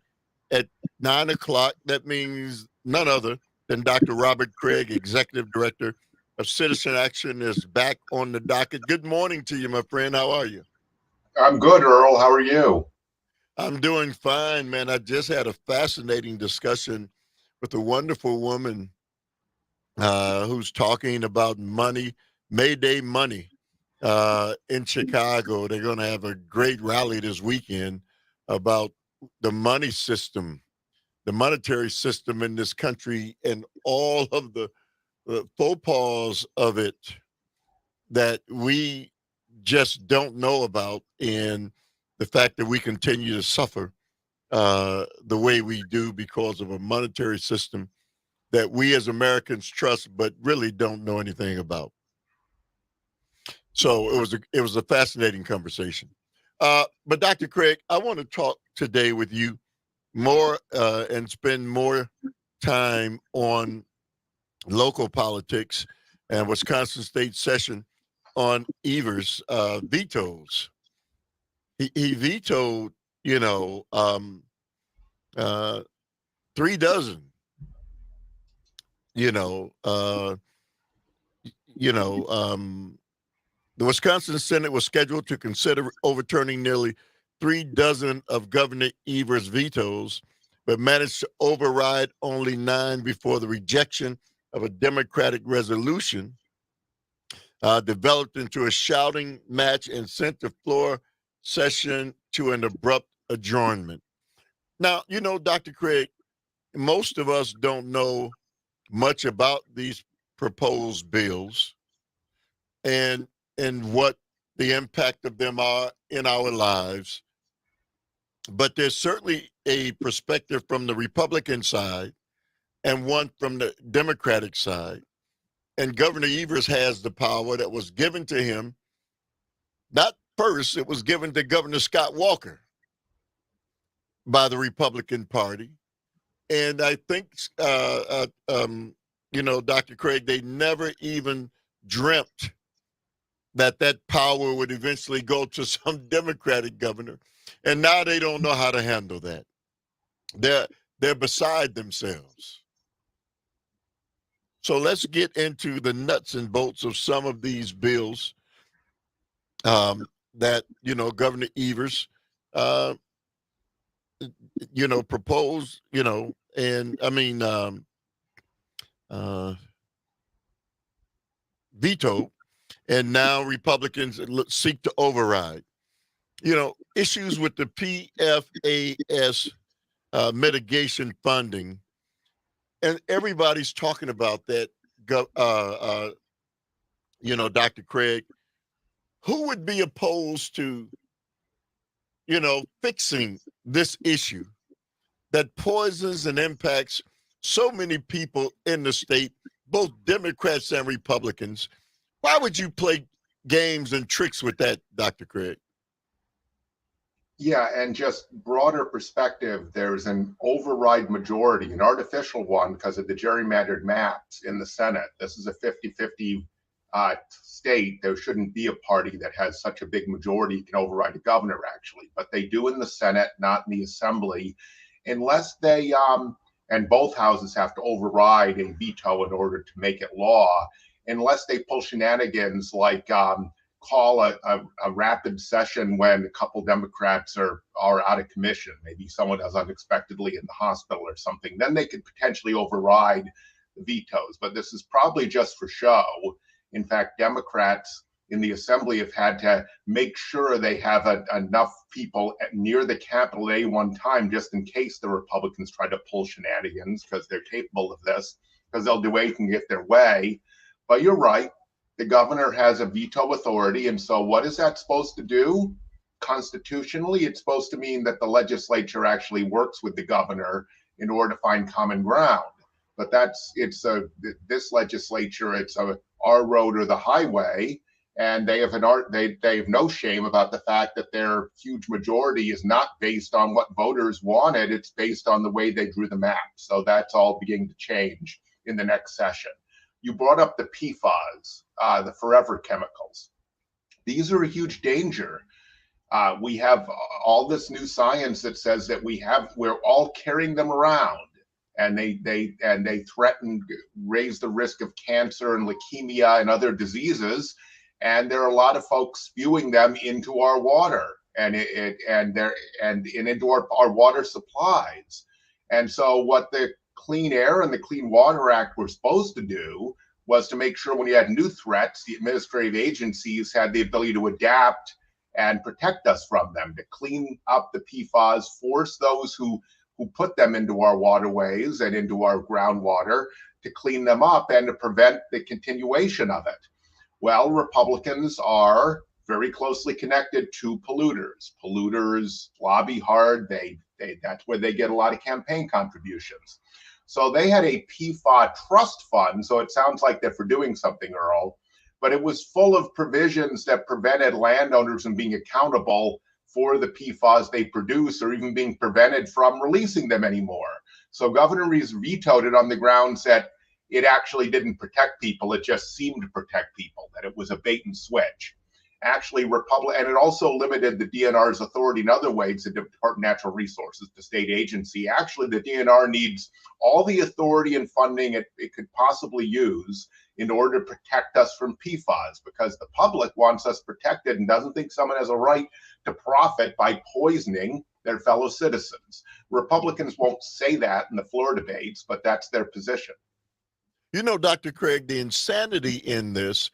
at 9 o'clock. That means none other than Dr. Robert Craig, Executive Director of Citizen Action, is back on the docket. Good morning to you, my friend. How are you? I'm good, Earl. How are you? I'm doing fine, man. I just had a fascinating discussion with a wonderful woman who's talking about money, Mayday money in Chicago. They're going to have a great rally this weekend about the money system, the monetary system in this country, and all of the faux pas of it that we just don't know about, and the fact that we continue to suffer the way we do because of a monetary system that we as Americans trust but really don't know anything about. So it was a fascinating conversation. But Dr. Craig, I want to talk today with you more and spend more time on local politics and Wisconsin State session on Evers' vetoes. He vetoed, 3 dozen, the Wisconsin Senate was scheduled to consider overturning nearly 3 dozen of Governor Evers' vetoes, but managed to override only 9 before the rejection of a Democratic resolution developed into a shouting match and sent the floor session to an abrupt adjournment. Now, Dr. Craig, most of us don't know much about these proposed bills and what the impact of them are in our lives. But there's certainly a perspective from the Republican side and one from the Democratic side. And Governor Evers has the power that was given to him. Not first, it was given to Governor Scott Walker by the Republican Party. And I think, Dr. Craig, they never even dreamt that power would eventually go to some Democratic governor. And now they don't know how to handle that. They're beside themselves. So let's get into the nuts and bolts of some of these bills that, Governor Evers, proposed, veto, and now Republicans seek to override. Issues with the PFAS mitigation funding, and everybody's talking about that. Dr. Craig, who would be opposed to, fixing this issue that poisons and impacts so many people in the state, both Democrats and Republicans? Why would you play games and tricks with that, Dr. Craig? Yeah, and just broader perspective, there's an override majority, an artificial one because of the gerrymandered maps in the Senate. This is a 50-50 state. There shouldn't be a party that has such a big majority can override a governor, actually. But they do in the Senate, not in the Assembly, unless they, and both houses have to override and veto in order to make it law, unless they pull shenanigans like call a rapid session when a couple Democrats are out of commission. Maybe someone is unexpectedly in the hospital or something. Then they could potentially override the vetoes. But this is probably just for show. In fact, Democrats in the assembly have had to make sure they have enough people near the Capitol at any one time, just in case the Republicans try to pull shenanigans, because they're capable of this, because they'll do anything to get their way. But you're right. The governor has a veto authority. And so what is that supposed to do? Constitutionally, it's supposed to mean that the legislature actually works with the governor in order to find common ground. But this legislature, it's our road or the highway. And they have no shame about the fact that their huge majority is not based on what voters wanted. It's based on the way they drew the map. So that's all beginning to change in the next session. You brought up the PFAS, the forever chemicals. These are a huge danger. We have all this new science that says that we're all carrying them around, and they threaten, raise the risk of cancer and leukemia and other diseases. And there are a lot of folks spewing them into our water and into our water supplies. And so what the Clean Air and the Clean Water Act were supposed to do was to make sure when you had new threats, the administrative agencies had the ability to adapt and protect us from them, to clean up the PFAS, force those who put them into our waterways and into our groundwater to clean them up and to prevent the continuation of it. Well, Republicans are very closely connected to polluters. Polluters lobby hard. That's where they get a lot of campaign contributions. So they had a PFAS trust fund. So it sounds like they're for doing something, Earl, but it was full of provisions that prevented landowners from being accountable for the PFAS they produce, or even being prevented from releasing them anymore. So Governor Reeves vetoed it on the grounds that it actually didn't protect people. It just seemed to protect people, that it was a bait and switch. Actually, and it also limited the DNR's authority in other ways, the Department of Natural Resources, the state agency. Actually, the DNR needs all the authority and funding it could possibly use in order to protect us from PFAS, because the public wants us protected and doesn't think someone has a right to profit by poisoning their fellow citizens. Republicans won't say that in the floor debates, but that's their position. You know, Dr. Craig, the insanity in this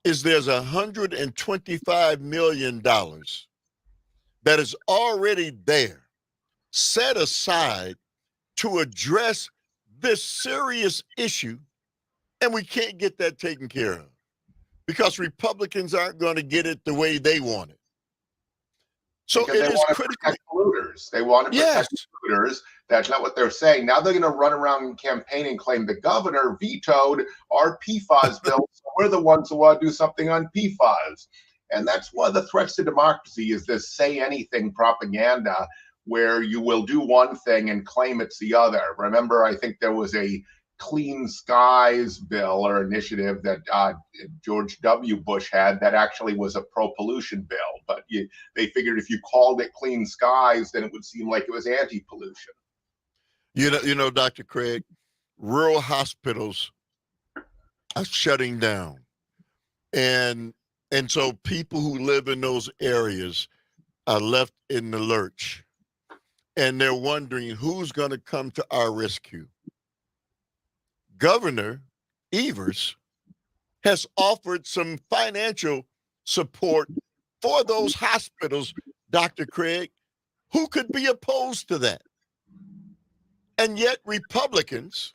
is there's $125 million that is already there, set aside to address this serious issue, and we can't get that taken care of because Republicans aren't going to get it the way they want it. So because it is critically polluters. They want to protect polluters. That's not what they're saying. Now they're going to run around and campaign and claim the governor vetoed our PFAS bill. So we're the ones who want to do something on PFAS. And that's one of the threats to democracy, is this say anything propaganda where you will do one thing and claim it's the other. Remember, I think there was a Clean Skies bill or initiative that George W. Bush had that actually was a pro-pollution bill. But they figured if you called it Clean Skies, then it would seem like it was anti-pollution. You know, Dr. Craig, rural hospitals are shutting down. And so people who live in those areas are left in the lurch. And they're wondering who's going to come to our rescue. Governor Evers has offered some financial support for those hospitals, Dr. Craig. Who could be opposed to that? And yet Republicans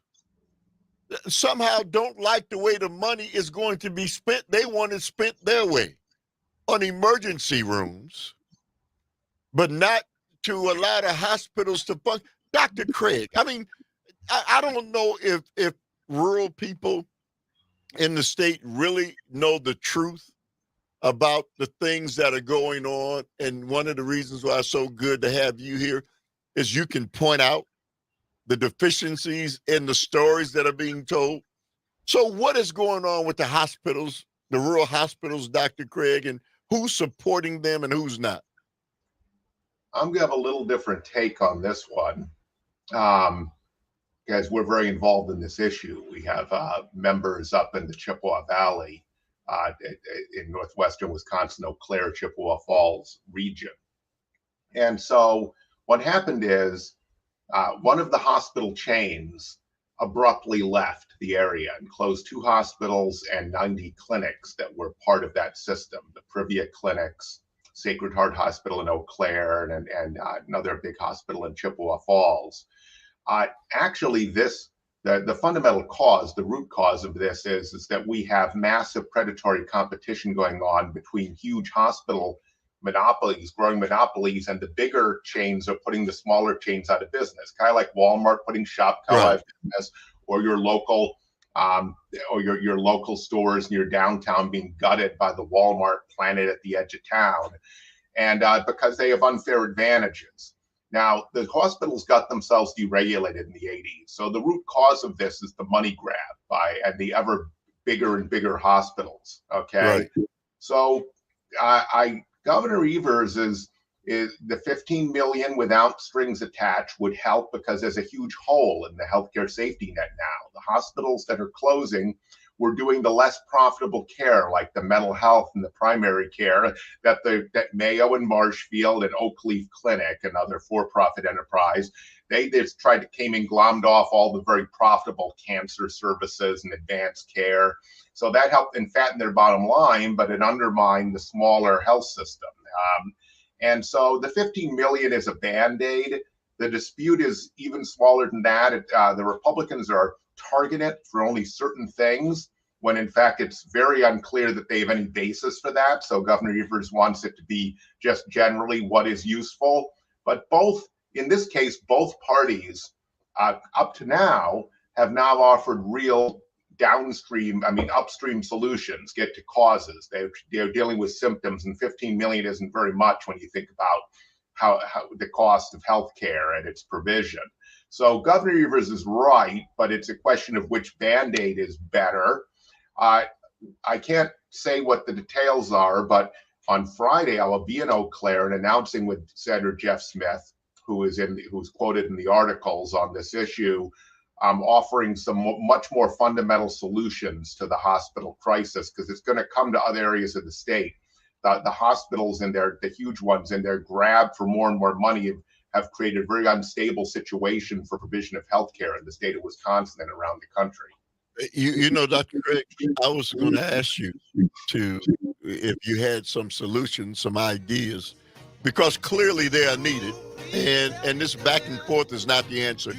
somehow don't like the way the money is going to be spent. They want it spent their way on emergency rooms, but not to allow the hospitals to fund. Dr. Craig, I mean, I don't know if rural people in the state really know the truth about the things that are going on. And one of the reasons why it's so good to have you here is you can point out the deficiencies in the stories that are being told. So what is going on with the hospitals, the rural hospitals, Dr. Craig, and who's supporting them and who's not? I'm going to have a little different take on this one. Guys, we're very involved in this issue. We have members up in the Chippewa Valley in northwestern Wisconsin, Eau Claire, Chippewa Falls region. And so what happened is one of the hospital chains abruptly left the area and closed 2 hospitals and 90 clinics that were part of that system, the Privia clinics, Sacred Heart Hospital in Eau Claire, and another big hospital in Chippewa Falls. Actually, the fundamental cause, the root cause of this is that we have massive predatory competition going on between huge hospital monopolies, growing monopolies, and the bigger chains are putting the smaller chains out of business. Kind of like Walmart putting Shopko out of business, or your local your local stores near downtown being gutted by the Walmart Planet at the edge of town, and because they have unfair advantages. Now, the hospitals got themselves deregulated in the 80s. So the root cause of this is the money grab and the ever bigger and bigger hospitals. Okay. Right. So Governor Evers is the 15 million without strings attached would help, because there's a huge hole in the healthcare safety net now. The hospitals that are closing were doing the less profitable care, like the mental health and the primary care that Mayo and Marshfield and Oakleaf Clinic, another for-profit enterprise, they just came and glommed off all the very profitable cancer services and advanced care. So that helped fatten their bottom line, but it undermined the smaller health system. And so the 15 million is a Band-Aid. The dispute is even smaller than that. The Republicans are targeted for only certain things, when in fact it's very unclear that they have any basis for that. So Governor Evers wants it to be just generally what is useful. But in this case, both parties up to now have now offered real upstream solutions, get to causes. They're dealing with symptoms, and 15 million isn't very much when you think about how the cost of healthcare and its provision. So Governor Evers is right, but it's a question of which Band-Aid is better. I can't say what the details are, but on Friday I will be in Eau Claire and announcing with Senator Jeff Smith, who's quoted in the articles on this issue, offering some much more fundamental solutions to the hospital crisis, because it's going to come to other areas of the state. The hospitals and the huge ones and their grab for more and more money have created a very unstable situation for provision of healthcare in the state of Wisconsin and around the country. You know, Dr. Craig, I was going to ask you if you had some solutions, some ideas, because clearly they are needed, and this back and forth is not the answer.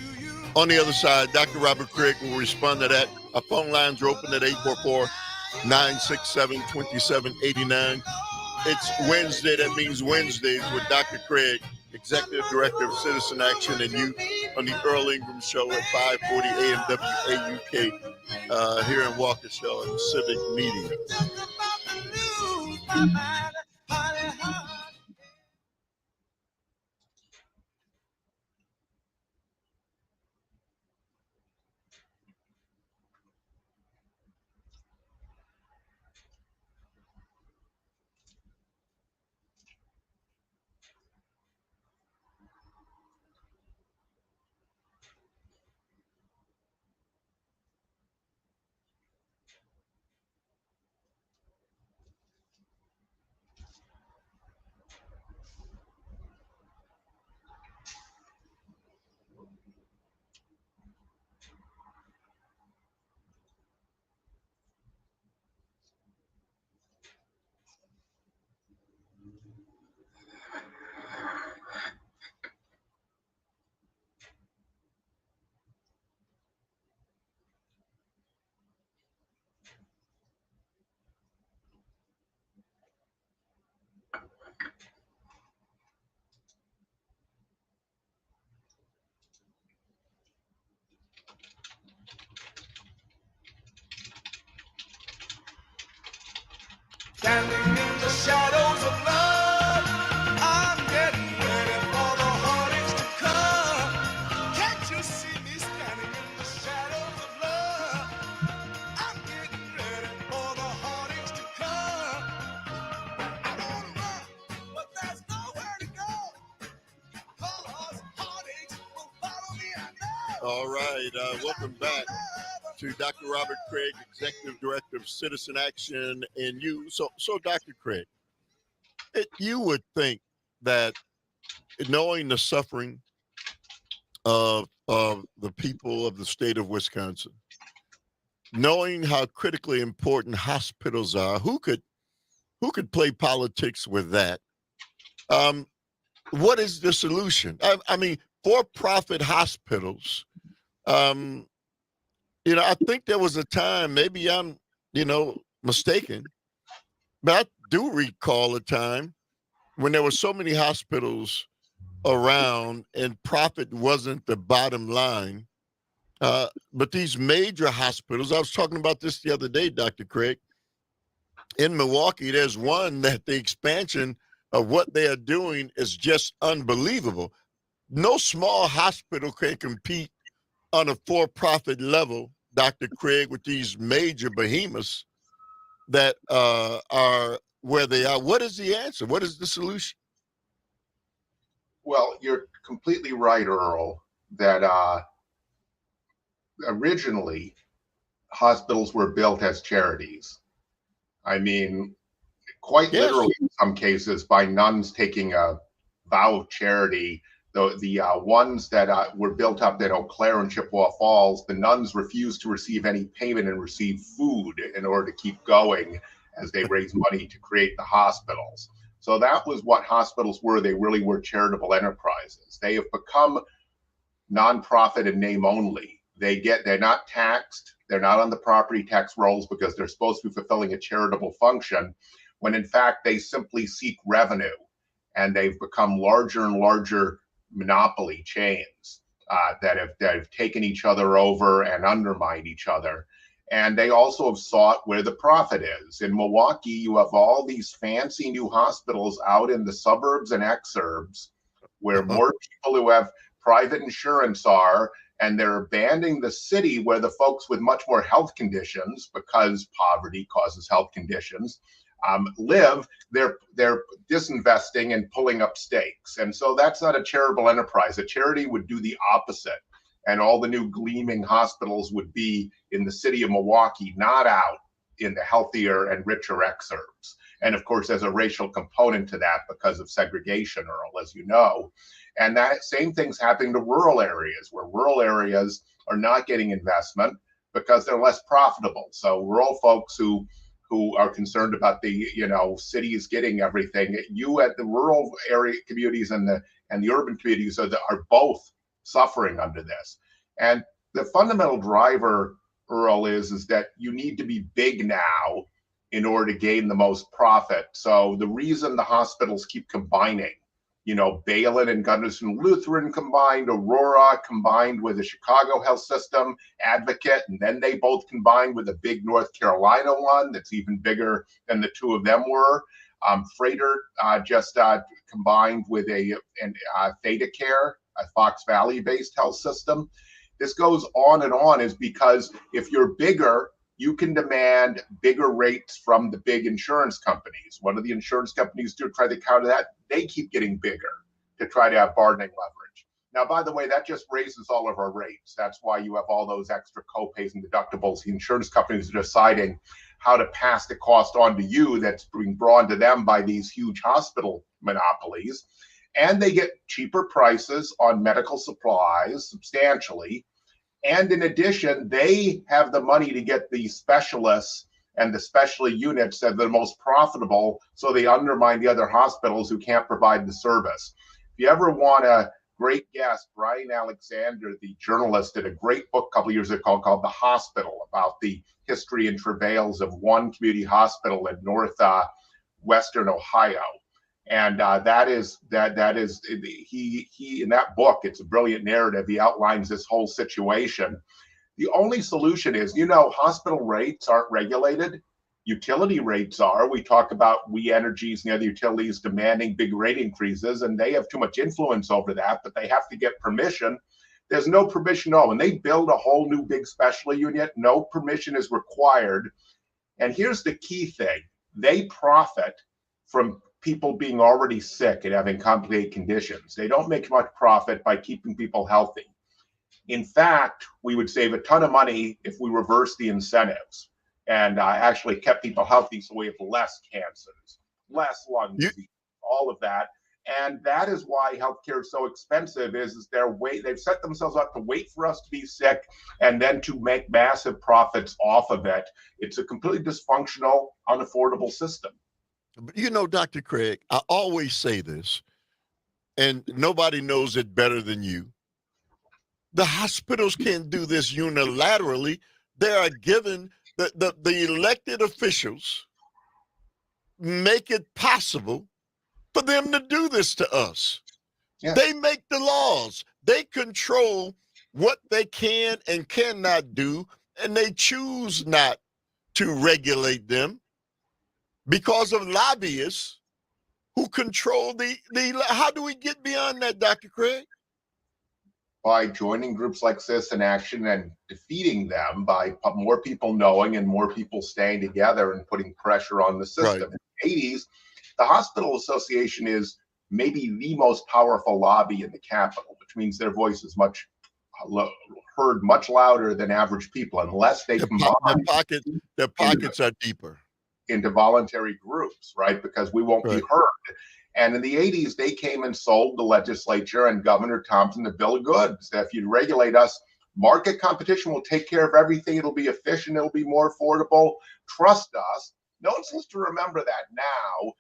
On the other side, Dr. Robert Craig will respond to that. Our phone lines are open at 844-967-2789. It's Wednesday. That means Wednesdays with Dr. Craig, Executive Director of Citizen Action, and you on the Earl Ingram Show at 540 AM WAUK here in Waukesha and Civic Media. Standing in the shadows of love, I'm getting ready for the heartaches to come. Can't you see me standing in the shadows of love? I'm getting ready for the heartaches to come. I wanna run, but there's nowhere to go. 'Cause heartaches will follow me, I know. All right, welcome back to Dr. Robert Craig, Executive Director of Citizen Action, and you. So Dr. Craig, you would think that knowing the suffering of of the people of the state of Wisconsin, knowing how critically important hospitals are. Who could play politics with that? What is the solution? I mean, for-profit hospitals. I think there was a time, maybe I'm, mistaken, but I do recall a time when there were so many hospitals around and profit wasn't the bottom line. But these major hospitals, I was talking about this the other day, Dr. Craig, in Milwaukee, there's one that the expansion of what they are doing is just unbelievable. No small hospital can compete on a for-profit level, Dr. Craig, with these major behemoths that are where they are. What is the answer? What is the solution? Well, you're completely right, Earl, that originally hospitals were built as charities. I mean, quite Yes. literally in some cases by nuns taking a vow of charity. The ones that were built up at Eau Claire and Chippewa Falls, the nuns refused to receive any payment and receive food in order to keep going as they raised money to create the hospitals. So that was what hospitals were. They really were charitable enterprises. They have become nonprofit in name only. They're not taxed. They're not on the property tax rolls because they're supposed to be fulfilling a charitable function, when in fact they simply seek revenue, and they've become larger and larger monopoly chains that have taken each other over and undermined each other. And they also have sought where the profit is. In Milwaukee, you have all these fancy new hospitals out in the suburbs and exurbs where more people who have private insurance are, and they're abandoning the city where the folks with much more health conditions, because poverty causes health conditions, live. They're disinvesting and pulling up stakes. And so that's not a charitable enterprise. A charity would do the opposite. And all the new gleaming hospitals would be in the city of Milwaukee, not out in the healthier and richer exurbs. And of course, there's a racial component to that because of segregation, Earl, as you know. And that same thing's happening to rural areas, where rural areas are not getting investment because they're less profitable. So rural folks who are concerned about the cities getting everything, you at the rural area communities and the urban communities are both suffering under this. And the fundamental driver, Earl, is that you need to be big now in order to gain the most profit. So the reason the hospitals keep combining, Balin and Gunderson Lutheran combined, Aurora combined with the Chicago Health System, Advocate, and then they both combined with a big North Carolina one that's even bigger than the two of them were. Freighter just combined with a Theta Care, a Fox Valley-based health system. This goes on and on, is because if you're bigger, you can demand bigger rates from the big insurance companies. What do the insurance companies do to try to counter that? They keep getting bigger to try to have bargaining leverage. Now, by the way, that just raises all of our rates. That's why you have all those extra copays and deductibles. The insurance companies are deciding how to pass the cost on to you that's being brought to them by these huge hospital monopolies. And they get cheaper prices on medical supplies substantially. And in addition, they have the money to get the specialists and the specialty units that are the most profitable, so they undermine the other hospitals who can't provide the service. If you ever want a great guest, Brian Alexander, the journalist, did a great book a couple of years ago called The Hospital, about the history and travails of one community hospital in northwestern Ohio. And he in that book, it's a brilliant narrative. He outlines this whole situation. The only solution is, hospital rates aren't regulated. Utility rates are. We talk about We Energies and the other utilities demanding big rate increases, and they have too much influence over that, but they have to get permission. There's no permission at all. When they build a whole new big specialty unit, no permission is required. And here's the key thing. They profit from people being already sick and having complicated conditions. They don't make much profit by keeping people healthy. In fact, we would save a ton of money if we reversed the incentives and actually kept people healthy, so we have less cancers, less lung disease, all of that. And that is why healthcare is so expensive, is they've set themselves up to wait for us to be sick and then to make massive profits off of it. It's a completely dysfunctional, unaffordable system. You know, Dr. Craig, I always say this, and nobody knows it better than you. The hospitals can't do this unilaterally. They are given the elected officials make it possible for them to do this to us. Yeah. They make the laws. They control what they can and cannot do, and they choose not to regulate them because of lobbyists who control the. How do we get beyond that, Dr. Craig? By joining groups like Citizen Action and defeating them, by more people knowing and more people staying together and putting pressure on the system. Right. In the 80s, the Hospital Association is maybe the most powerful lobby in the Capitol, which means their voice is heard much louder than average people, unless they combine their pockets are deeper into voluntary groups, right? Because we won't be heard. And in the 80s, they came and sold the legislature and Governor Thompson the bill of goods. That if you regulate us, market competition will take care of everything. It'll be efficient. It'll be more affordable. Trust us. No one seems to remember that now.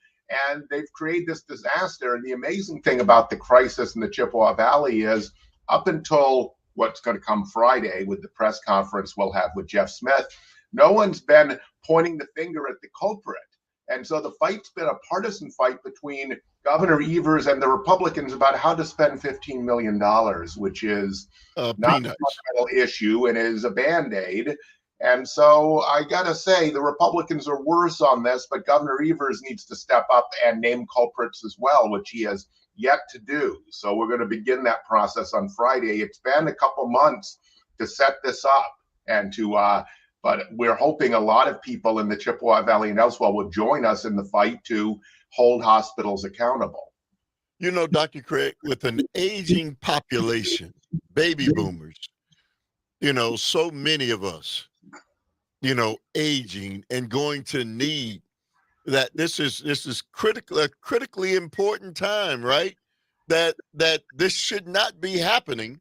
And they've created this disaster. And the amazing thing about the crisis in the Chippewa Valley is, up until what's going to come Friday with the press conference we'll have with Jeff Smith, no one's been pointing the finger at the culprit. And so the fight's been a partisan fight between Governor Evers and the Republicans about how to spend $15 million, which is not a fundamental issue and is a Band-Aid. And so I got to say, the Republicans are worse on this, but Governor Evers needs to step up and name culprits as well, which he has yet to do. So we're going to begin that process on Friday. It's been a couple months to set this up and to but we're hoping a lot of people in the Chippewa Valley and elsewhere will join us in the fight to hold hospitals accountable. You know, Dr. Craig, with an aging population, baby boomers, you know, so many of us, you know, aging and going to need that this is critically important time, right? That this should not be happening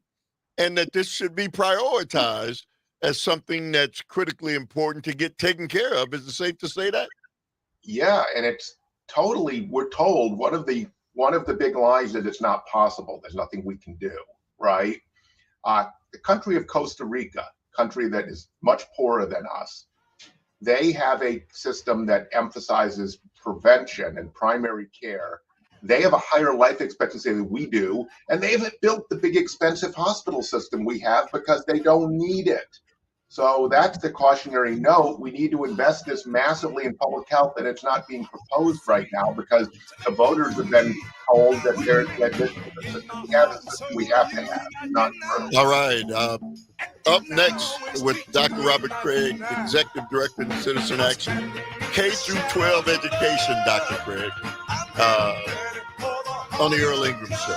and that this should be prioritized as something that's critically important to get taken care of. Is it safe to say that? Yeah, and it's totally, we're told one of the big lies is it's not possible. There's nothing we can do, right? The country of Costa Rica, country that is much poorer than us, they have a system that emphasizes prevention and primary care. They have a higher life expectancy than we do, and they haven't built the big expensive hospital system we have because they don't need it. So that's the cautionary note. We need to invest this massively in public health, and it's not being proposed right now because the voters have been told that this we have to have. Not true. All right. Up next with Dr. Robert Craig, Executive Director of Citizen Action, K through 12 education, Dr. Craig, on the Earl Ingram Show.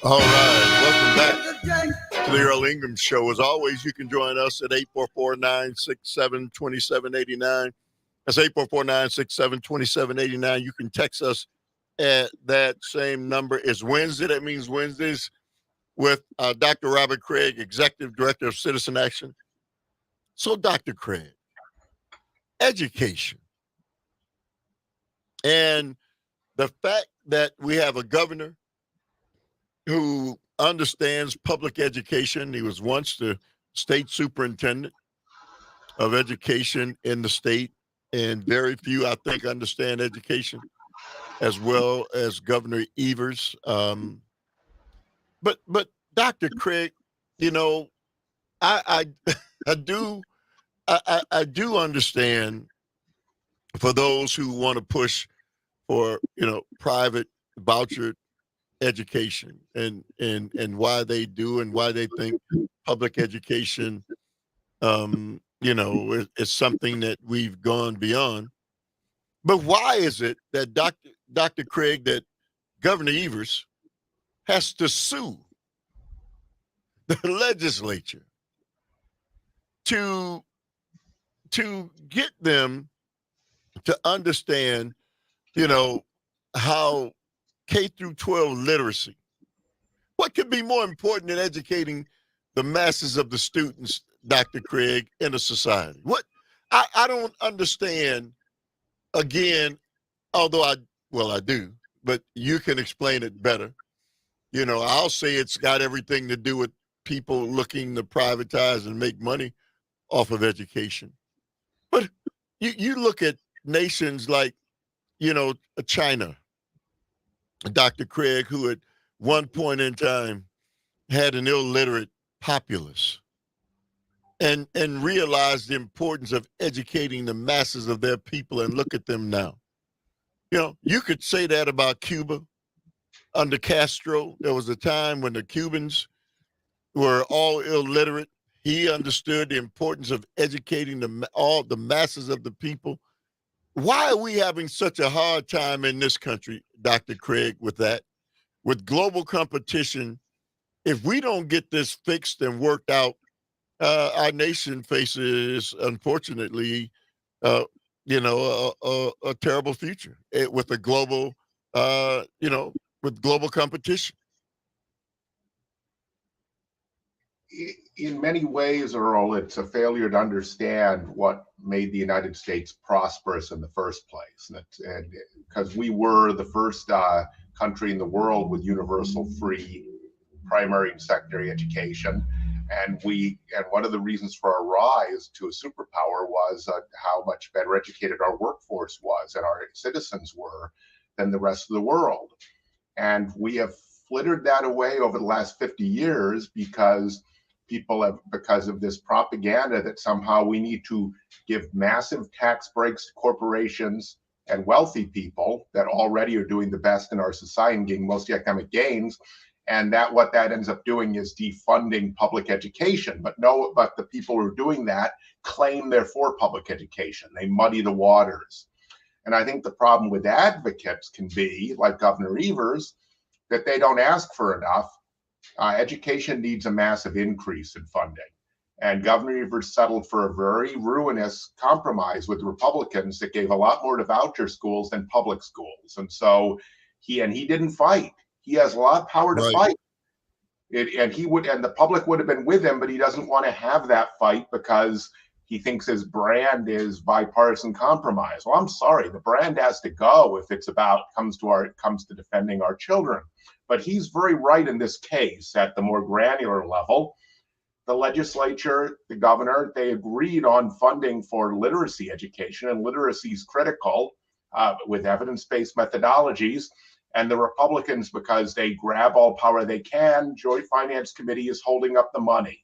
All right, welcome back to the Earl Ingram Show. As always, you can join us at 844-967-2789. That's 844-967-2789. You can text us at that same number. It's Wednesday. That means Wednesdays with Dr. Robert Craig, Executive Director of Citizen Action. So, Dr. Craig, education and the fact that we have a governor who understands public education. He was once the state superintendent of education in the state, and very few, I think, understand education as well as Governor Evers. But Dr. Craig, you know, I I do I do understand for those who want to push for private voucher education and why they do and why they think public education is something that we've gone beyond. But why is it that Dr. Craig, that Governor Evers has to sue the legislature to get them to understand, how K through 12 literacy, what could be more important than educating the masses of the students, Dr. Craig, in a society? I don't understand, again, although I do, but you can explain it better. I'll say it's got everything to do with people looking to privatize and make money off of education. But you look at nations like, China, Dr. Craig, who at one point in time had an illiterate populace, and realized the importance of educating the masses of their people, and look at them now. You could say that about Cuba under Castro. There was a time when the Cubans were all illiterate. He understood the importance of educating all the masses of the people. Why are we having such a hard time in this country, Dr. Craig, with that? With global competition, if we don't get this fixed and worked out, our nation faces, unfortunately, a terrible future with a global, with global competition. In many ways, Earl, it's a failure to understand what made the United States prosperous in the first place. And because we were the first country in the world with universal free primary and secondary education. And one of the reasons for our rise to a superpower was how much better educated our workforce was and our citizens were than the rest of the world. And we have flittered that away over the last 50 years because of this propaganda that somehow we need to give massive tax breaks to corporations and wealthy people that already are doing the best in our society and getting most of the economic gains. And what that ends up doing is defunding public education. But the people who are doing that claim they're for public education. They muddy the waters. And I think the problem with advocates can be, like Governor Evers, that they don't ask for enough. Education needs a massive increase in funding. And Governor Evers settled for a very ruinous compromise with Republicans that gave a lot more to voucher schools than public schools. And so he didn't fight. He has a lot of power to fight. And the public would have been with him, but he doesn't want to have that fight because he thinks his brand is bipartisan compromise. Well, I'm sorry, the brand has to go if it's comes to defending our children. But he's very right in this case at the more granular level. The legislature, the governor, they agreed on funding for literacy education, and literacy is critical with evidence-based methodologies. And the Republicans, because they grab all power they can, Joint Finance Committee is holding up the money.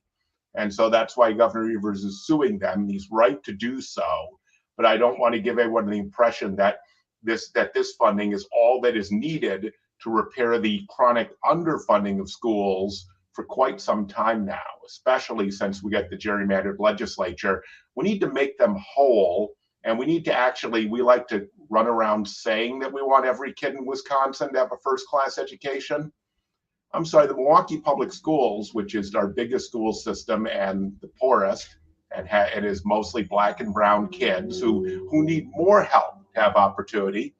And so that's why Governor Evers is suing them. He's right to do so. But I don't want to give everyone the impression that this funding is all that is needed to repair the chronic underfunding of schools for quite some time now, especially since we got the gerrymandered legislature. We need to make them whole. And we need to we like to run around saying that we want every kid in Wisconsin to have a first-class education. the Milwaukee Public Schools, which is our biggest school system and the poorest, and it is mostly black and brown kids who need more help to have opportunity.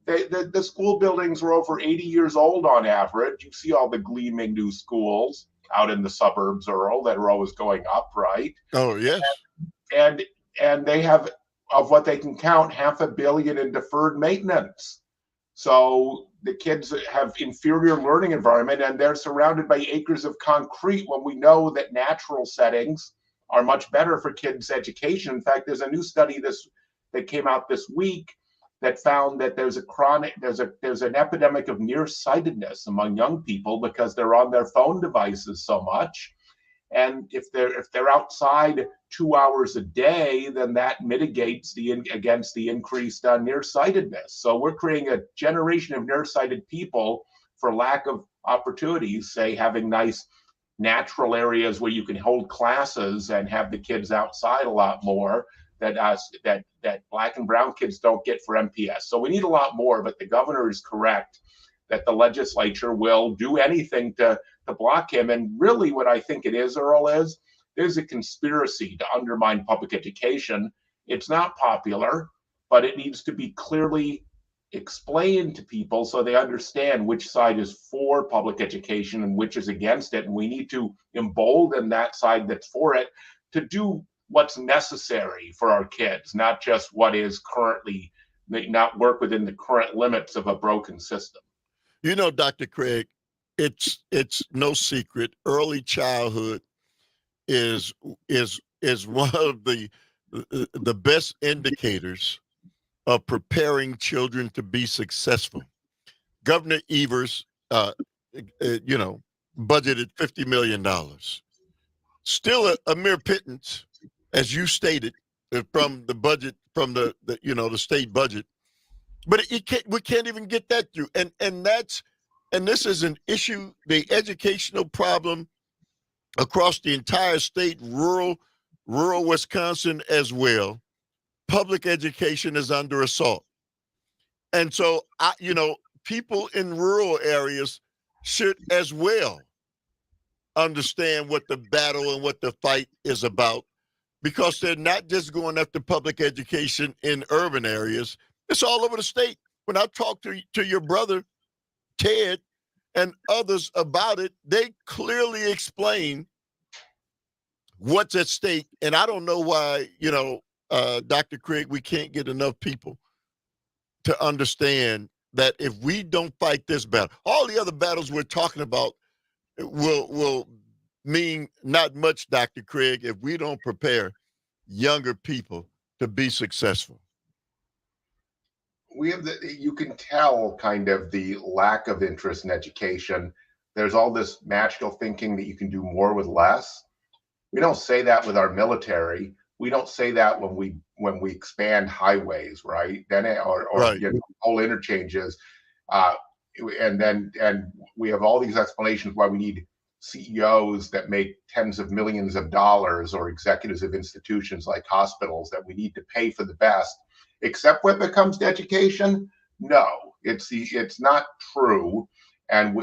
The school buildings were over 80 years old on average. You see all the gleaming new schools out in the suburbs, Earl, that are always going up, right? Oh, yes. And they have, of what they can count, $500 million in deferred maintenance. So the kids have inferior learning environment, and they're surrounded by acres of concrete when we know that natural settings are much better for kids' education. In fact, there's a new study that came out this week that found that there's an epidemic of nearsightedness among young people because they're on their phone devices so much. And if they're outside 2 hours a day, then that mitigates against the increased nearsightedness. So we're creating a generation of nearsighted people for lack of opportunities, say having nice natural areas where you can hold classes and have the kids outside a lot more that black and brown kids don't get for MPS. So we need a lot more, but the governor is correct that the legislature will do anything to block him. And really what I think it is, Earl, is there's a conspiracy to undermine public education. It's not popular, but it needs to be clearly explained to people so they understand which side is for public education and which is against it. And we need to embolden that side that's for it to do what's necessary for our kids, not just what is currently, not work within the current limits of a broken system. You know, Dr. Craig, it's no secret. Early childhood is one of the best indicators of preparing children to be successful. Governor Evers, budgeted $50 million. Still a mere pittance, as you stated, from the budget, from the state budget. But we can't even get that through. And this is an issue, the educational problem across the entire state, rural Wisconsin as well. Public education is under assault. And so, people in rural areas should as well understand what the battle and what the fight is about, because they're not just going after public education in urban areas. It's all over the state. When I talk to your brother, Ted, and others about it, they clearly explain what's at stake. And I don't know why, Dr. Craig, we can't get enough people to understand that if we don't fight this battle, all the other battles we're talking about will mean not much, Dr. Craig, if we don't prepare younger people to be successful. You can tell kind of the lack of interest in education. There's all this magical thinking that you can do more with less. We don't say that with our military. We don't say that when we expand highways, right? Then Right. Whole interchanges, and we have all these explanations why we need CEOs that make tens of millions of dollars, or executives of institutions like hospitals that we need to pay for the best. Except when it comes to education, no, it's not true. And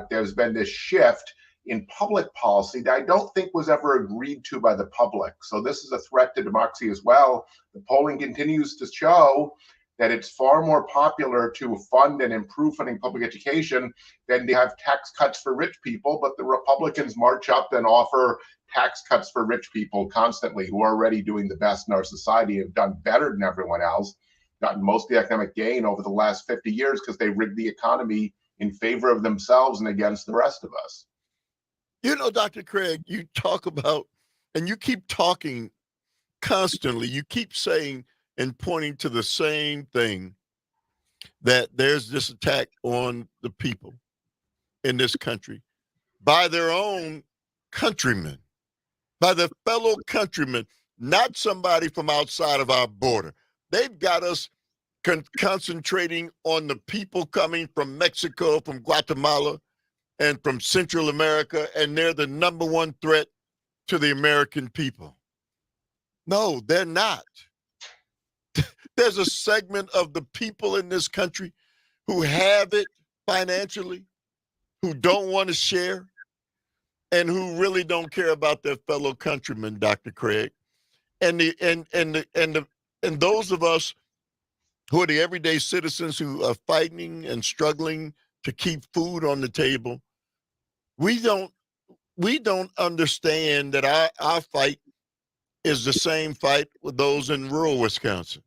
there's been this shift in public policy that I don't think was ever agreed to by the public. So this is a threat to democracy as well. The polling continues to show that it's far more popular to fund and improve funding public education than to have tax cuts for rich people. But the Republicans march up and offer tax cuts for rich people constantly, who are already doing the best in our society, have done better than everyone else, gotten most of the economic gain over the last 50 years because they rigged the economy in favor of themselves and against the rest of us. Dr. Craig, you talk about, and you keep talking constantly, you keep saying and pointing to the same thing, that there's this attack on the people in this country by their own countrymen, by their fellow countrymen, not somebody from outside of our border. They've got us concentrating on the people coming from Mexico, from Guatemala, and from Central America, and they're the number one threat to the American people. No, they're not. There's a segment of the people in this country who have it financially, who don't want to share and who really don't care about their fellow countrymen, Dr. Craig. And those of us who are the everyday citizens who are fighting and struggling to keep food on the table, we don't understand that our fight is the same fight with those in rural Wisconsin,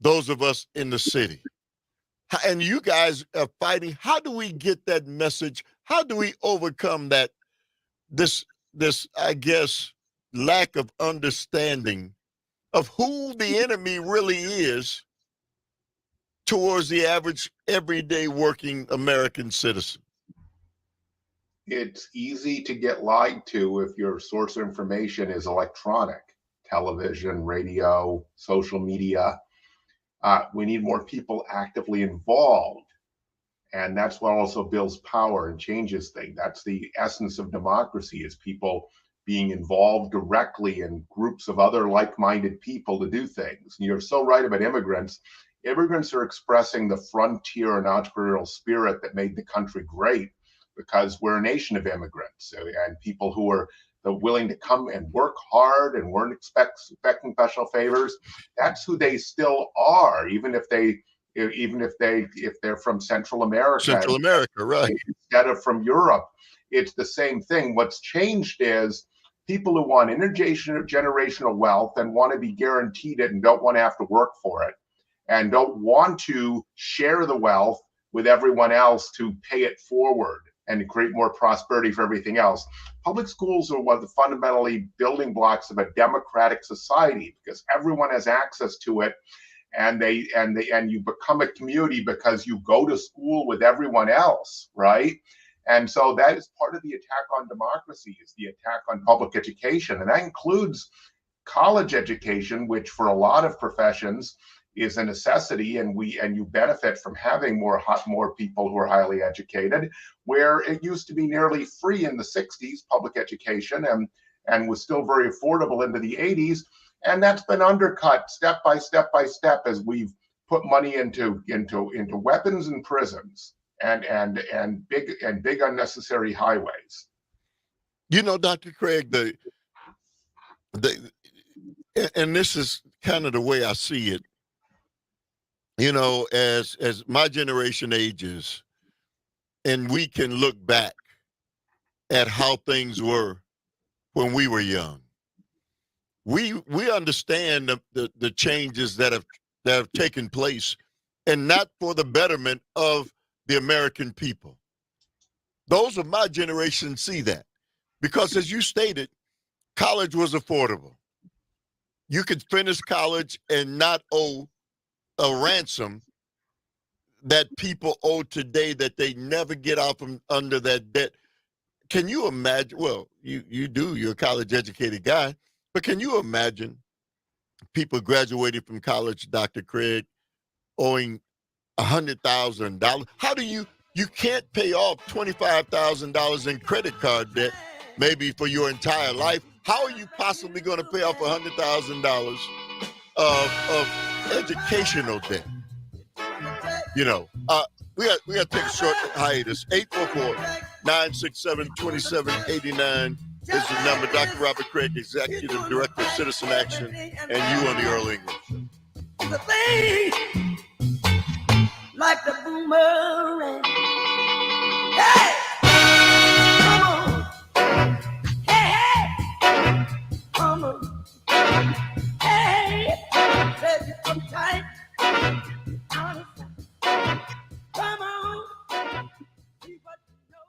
those of us in the city. And you guys are fighting. How do we get that message? How do we overcome that this I guess lack of understanding of who the enemy really is towards the average everyday working American citizen? It's easy to get lied to if your source of information is electronic, television, radio, social media. We need more people actively involved. And that's what also builds power and changes things. That's the essence of democracy, is people being involved directly in groups of other like-minded people to do things. And you're so right about immigrants. Immigrants are expressing the frontier and entrepreneurial spirit that made the country great, because we're a nation of immigrants and people who are willing to come and work hard and weren't expecting special favors. That's who they still are, even if they're from Central America. Central America, right. Instead of from Europe. It's the same thing. What's changed is people who want intergenerational wealth and want to be guaranteed it and don't want to have to work for it and don't want to share the wealth with everyone else to pay it forward and to create more prosperity for everything else. Public schools are one of the fundamentally building blocks of a democratic society, because everyone has access to it, and you become a community because you go to school with everyone else, right? And so that is part of the attack on democracy, is the attack on public education, and that includes college education, which for a lot of professions is a necessity, and you benefit from having more people who are highly educated, where it used to be nearly free in the 60s, public education, and was still very affordable into the 80s. And that's been undercut step by step as we've put money into weapons and prisons and big unnecessary highways. You know, Dr. Craig, and this is kind of the way I see it. You know, as my generation ages, and we can look back at how things were when we were young, we understand the changes that have taken place, and not for the betterment of the American people. Those of my generation see that, because as you stated, college was affordable. You could finish college and not owe a ransom that people owe today, that they never get out from under that debt. Can you imagine? Well, you do, you're a college educated guy, but can you imagine people graduating from college, Dr. Craig, owing $100,000? How do you can't pay off $25,000 in credit card debt maybe for your entire life? How are you possibly going to pay off $100,000 of educational debt? You know, we got to take a short hiatus. 844-967-2789 is the number. Dr. Robert Craig, Executive Director of Citizen Action, and you on the Earl Ingram Show. The thing like the boomerang. Hey! Come on. Hey, hey! Come on. Hey! Said you come tight. Come on. See what you know.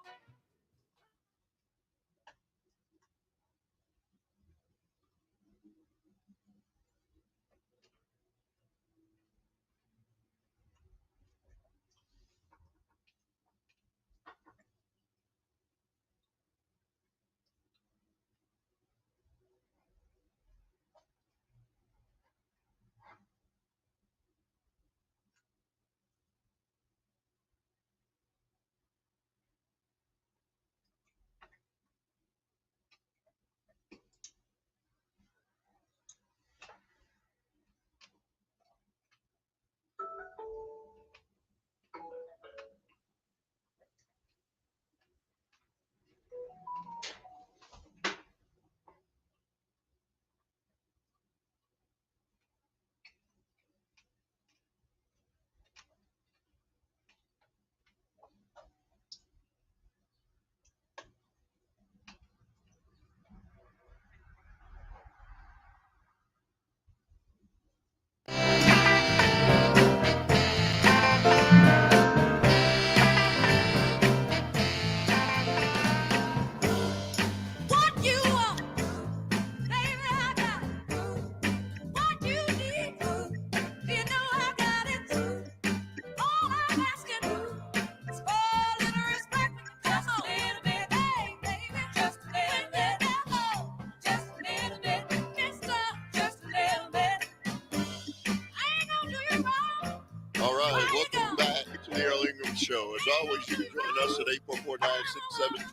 Show. As always, you can join us at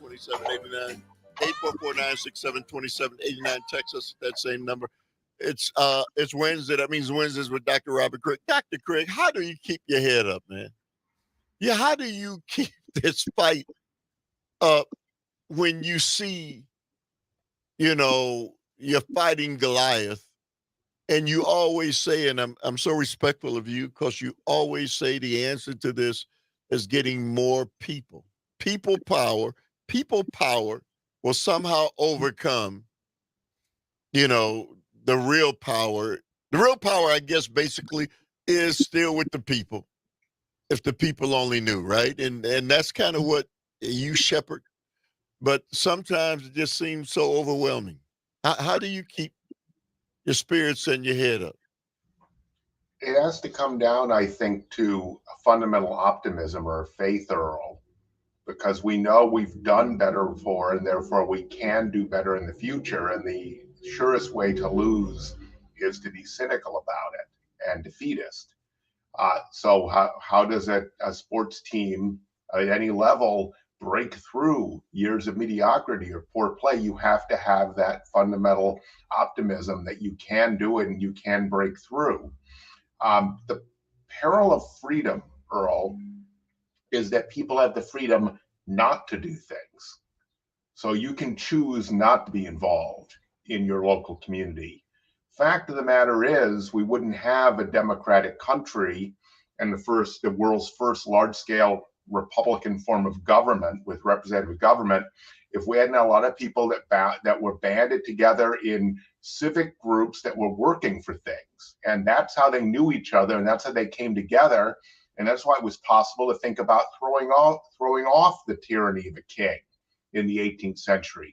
844-967-2789. 844-967-2789. Text us at that same number. It's Wednesday. That means Wednesdays with Dr. Robert Craig. Dr. Craig, how do you keep your head up, man? Yeah, how do you keep this fight up when you see, you're fighting Goliath, and you always say, and I'm so respectful of you because you always say the answer to this is getting more people. People power will somehow overcome, the real power. The real power, I guess, basically is still with the people. If the people only knew, right? And that's kind of what you shepherd. But sometimes it just seems so overwhelming. How do you keep your spirits and your head up? It has to come down, I think, to a fundamental optimism or faith, Earl, because we know we've done better before and therefore we can do better in the future. And the surest way to lose is to be cynical about it and defeatist. So how does a sports team at any level break through years of mediocrity or poor play? You have to have that fundamental optimism that you can do it and you can break through. The peril of freedom, Earl, is that people have the freedom not to do things. So you can choose not to be involved in your local community. Fact of the matter is, we wouldn't have a democratic country and the world's first large-scale Republican form of government with representative government if we hadn't a lot of people that were banded together in civic groups that were working for things. And that's how they knew each other, and that's how they came together. And that's why it was possible to think about throwing off the tyranny of a king in the 18th century.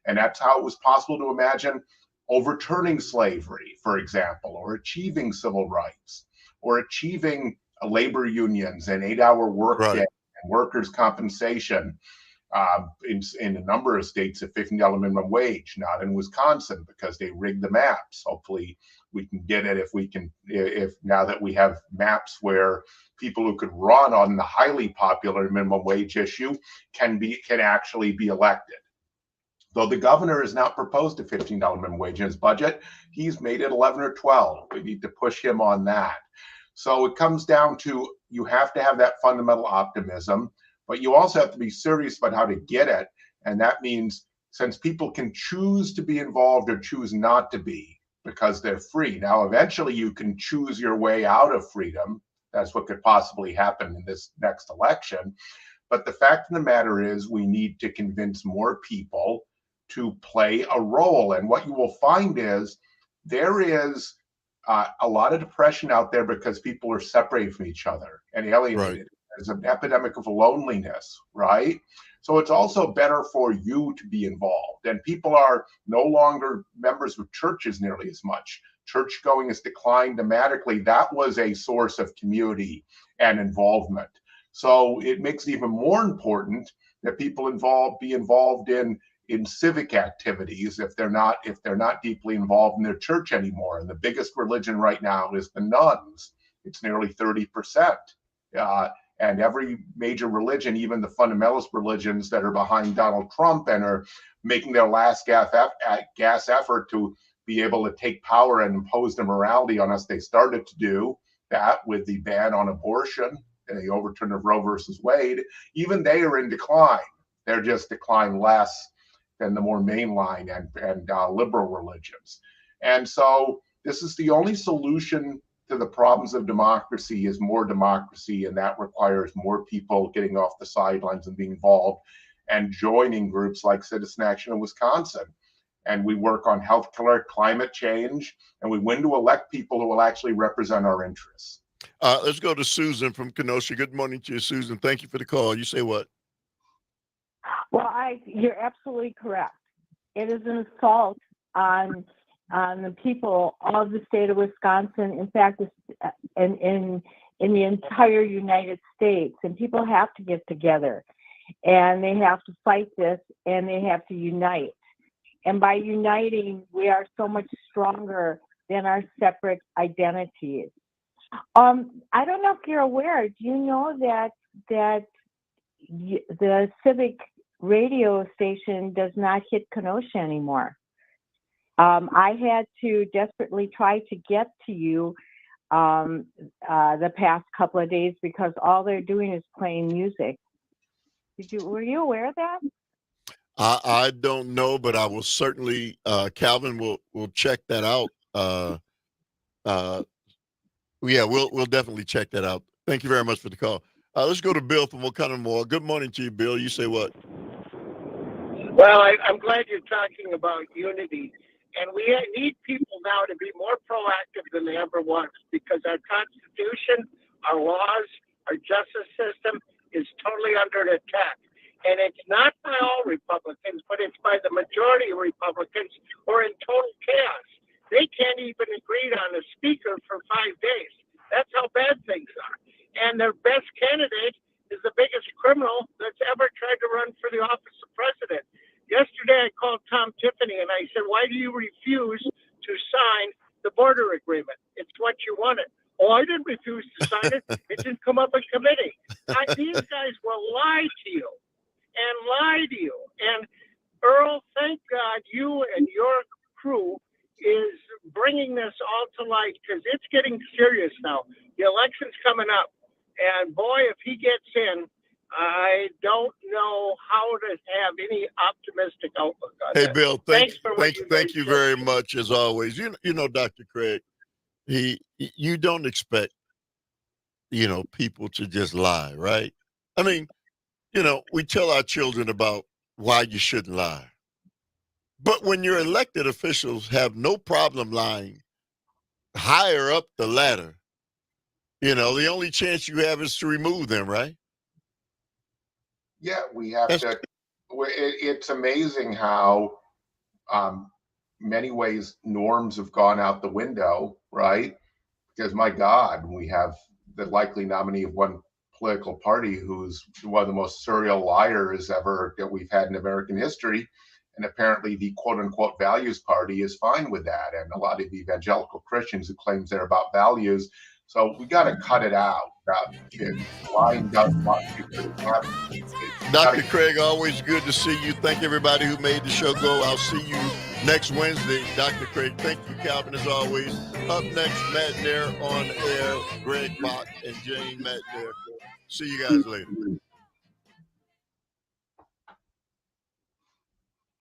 And that's how it was possible to imagine overturning slavery, for example, or achieving civil rights, or achieving labor unions and 8-hour workday and workers' compensation. In a number of states, a $15 minimum wage, not in Wisconsin because they rigged the maps. Hopefully we can get it if now that we have maps where people who could run on the highly popular minimum wage issue can actually be elected. Though the governor has not proposed a $15 minimum wage in his budget, he's made it 11 or 12. We need to push him on that. So it comes down to you have to have that fundamental optimism, but you also have to be serious about how to get it. And that means since people can choose to be involved or choose not to be because they're free. Now, eventually you can choose your way out of freedom. That's what could possibly happen in this next election. But the fact of the matter is we need to convince more people to play a role. And what you will find is there is a lot of depression out there because people are separated from each other and alienated. Right. There's an epidemic of loneliness, right? So it's also better for you to be involved. And people are no longer members of churches nearly as much. Church going has declined dramatically. That was a source of community and involvement. So it makes it even more important that people be involved in civic activities if they're not deeply involved in their church anymore. And the biggest religion right now is the nuns. It's nearly 30%. And every major religion, even the fundamentalist religions that are behind Donald Trump and are making their last gas effort to be able to take power and impose their morality on us, they started to do that with the ban on abortion and the overturn of Roe versus Wade. Even they are in decline. They're just decline less than the more mainline and liberal religions. And so this is the only solution to the problems of democracy is more democracy, and that requires more people getting off the sidelines and being involved and joining groups like Citizen Action in Wisconsin. And we work on healthcare, climate change, and we win to elect people who will actually represent our interests. Let's go to Susan from Kenosha. Good morning to you, Susan. Thank you for the call. You say what? Well, you're absolutely correct. It is an assault on the people of the state of Wisconsin. In fact, in the entire United States, and people have to get together, and they have to fight this, and they have to unite. And by uniting, we are so much stronger than our separate identities. I don't know if you're aware. Do you know that the Civic radio station does not hit Kenosha anymore? I had to desperately try to get to you the past couple of days because all they're doing is playing music. Were you aware of that? I don't know, but I will certainly, Calvin will check that out. Yeah, we'll definitely check that out. Thank you very much for the call. Let's go to Bill from Oconomowoc. Good morning to you, Bill. You say what? Well, I'm glad you're talking about unity. And we need people now to be more proactive than they ever was because our Constitution, our laws, our justice system is totally under attack. And it's not by all Republicans, but it's by the majority of Republicans who are in total chaos. They can't even agree on a speaker for 5 days. That's how bad things are. And their best candidate is the biggest criminal that's ever tried to run for the office of president. Yesterday, I called Tom Tiffany and I said, why do you refuse to sign the border agreement? It's what you wanted. Oh, I didn't refuse to sign it. It didn't come up in committee. These guys will lie to you and lie to you. And Earl, thank God you and your crew is bringing this all to light because it's getting serious now. The election's coming up. And boy, if he gets in, I don't know how to have any optimistic outlook on that. Hey, Bill, thank you do. very much as always. You know, Dr. Craig, you don't expect, people to just lie, right? I mean, we tell our children about why you shouldn't lie. But when your elected officials have no problem lying higher up the ladder, the only chance you have is to remove them, right? Yeah, we have to. It's amazing how, many ways, norms have gone out the window, right? Because my God, we have the likely nominee of one political party who's one of the most serial liars ever that we've had in American history. And apparently the quote unquote values party is fine with that. And a lot of evangelical Christians who claims they're about values. So we got to cut it out. Lying doesn't want people to have. Dr. Craig, always good to see you. Thank everybody who made the show go. I'll see you next Wednesday. Dr. Craig, thank you, Calvin, as always. Up next, Matt Nair on air, Greg Bach and Jane Matt Nair. See you guys later.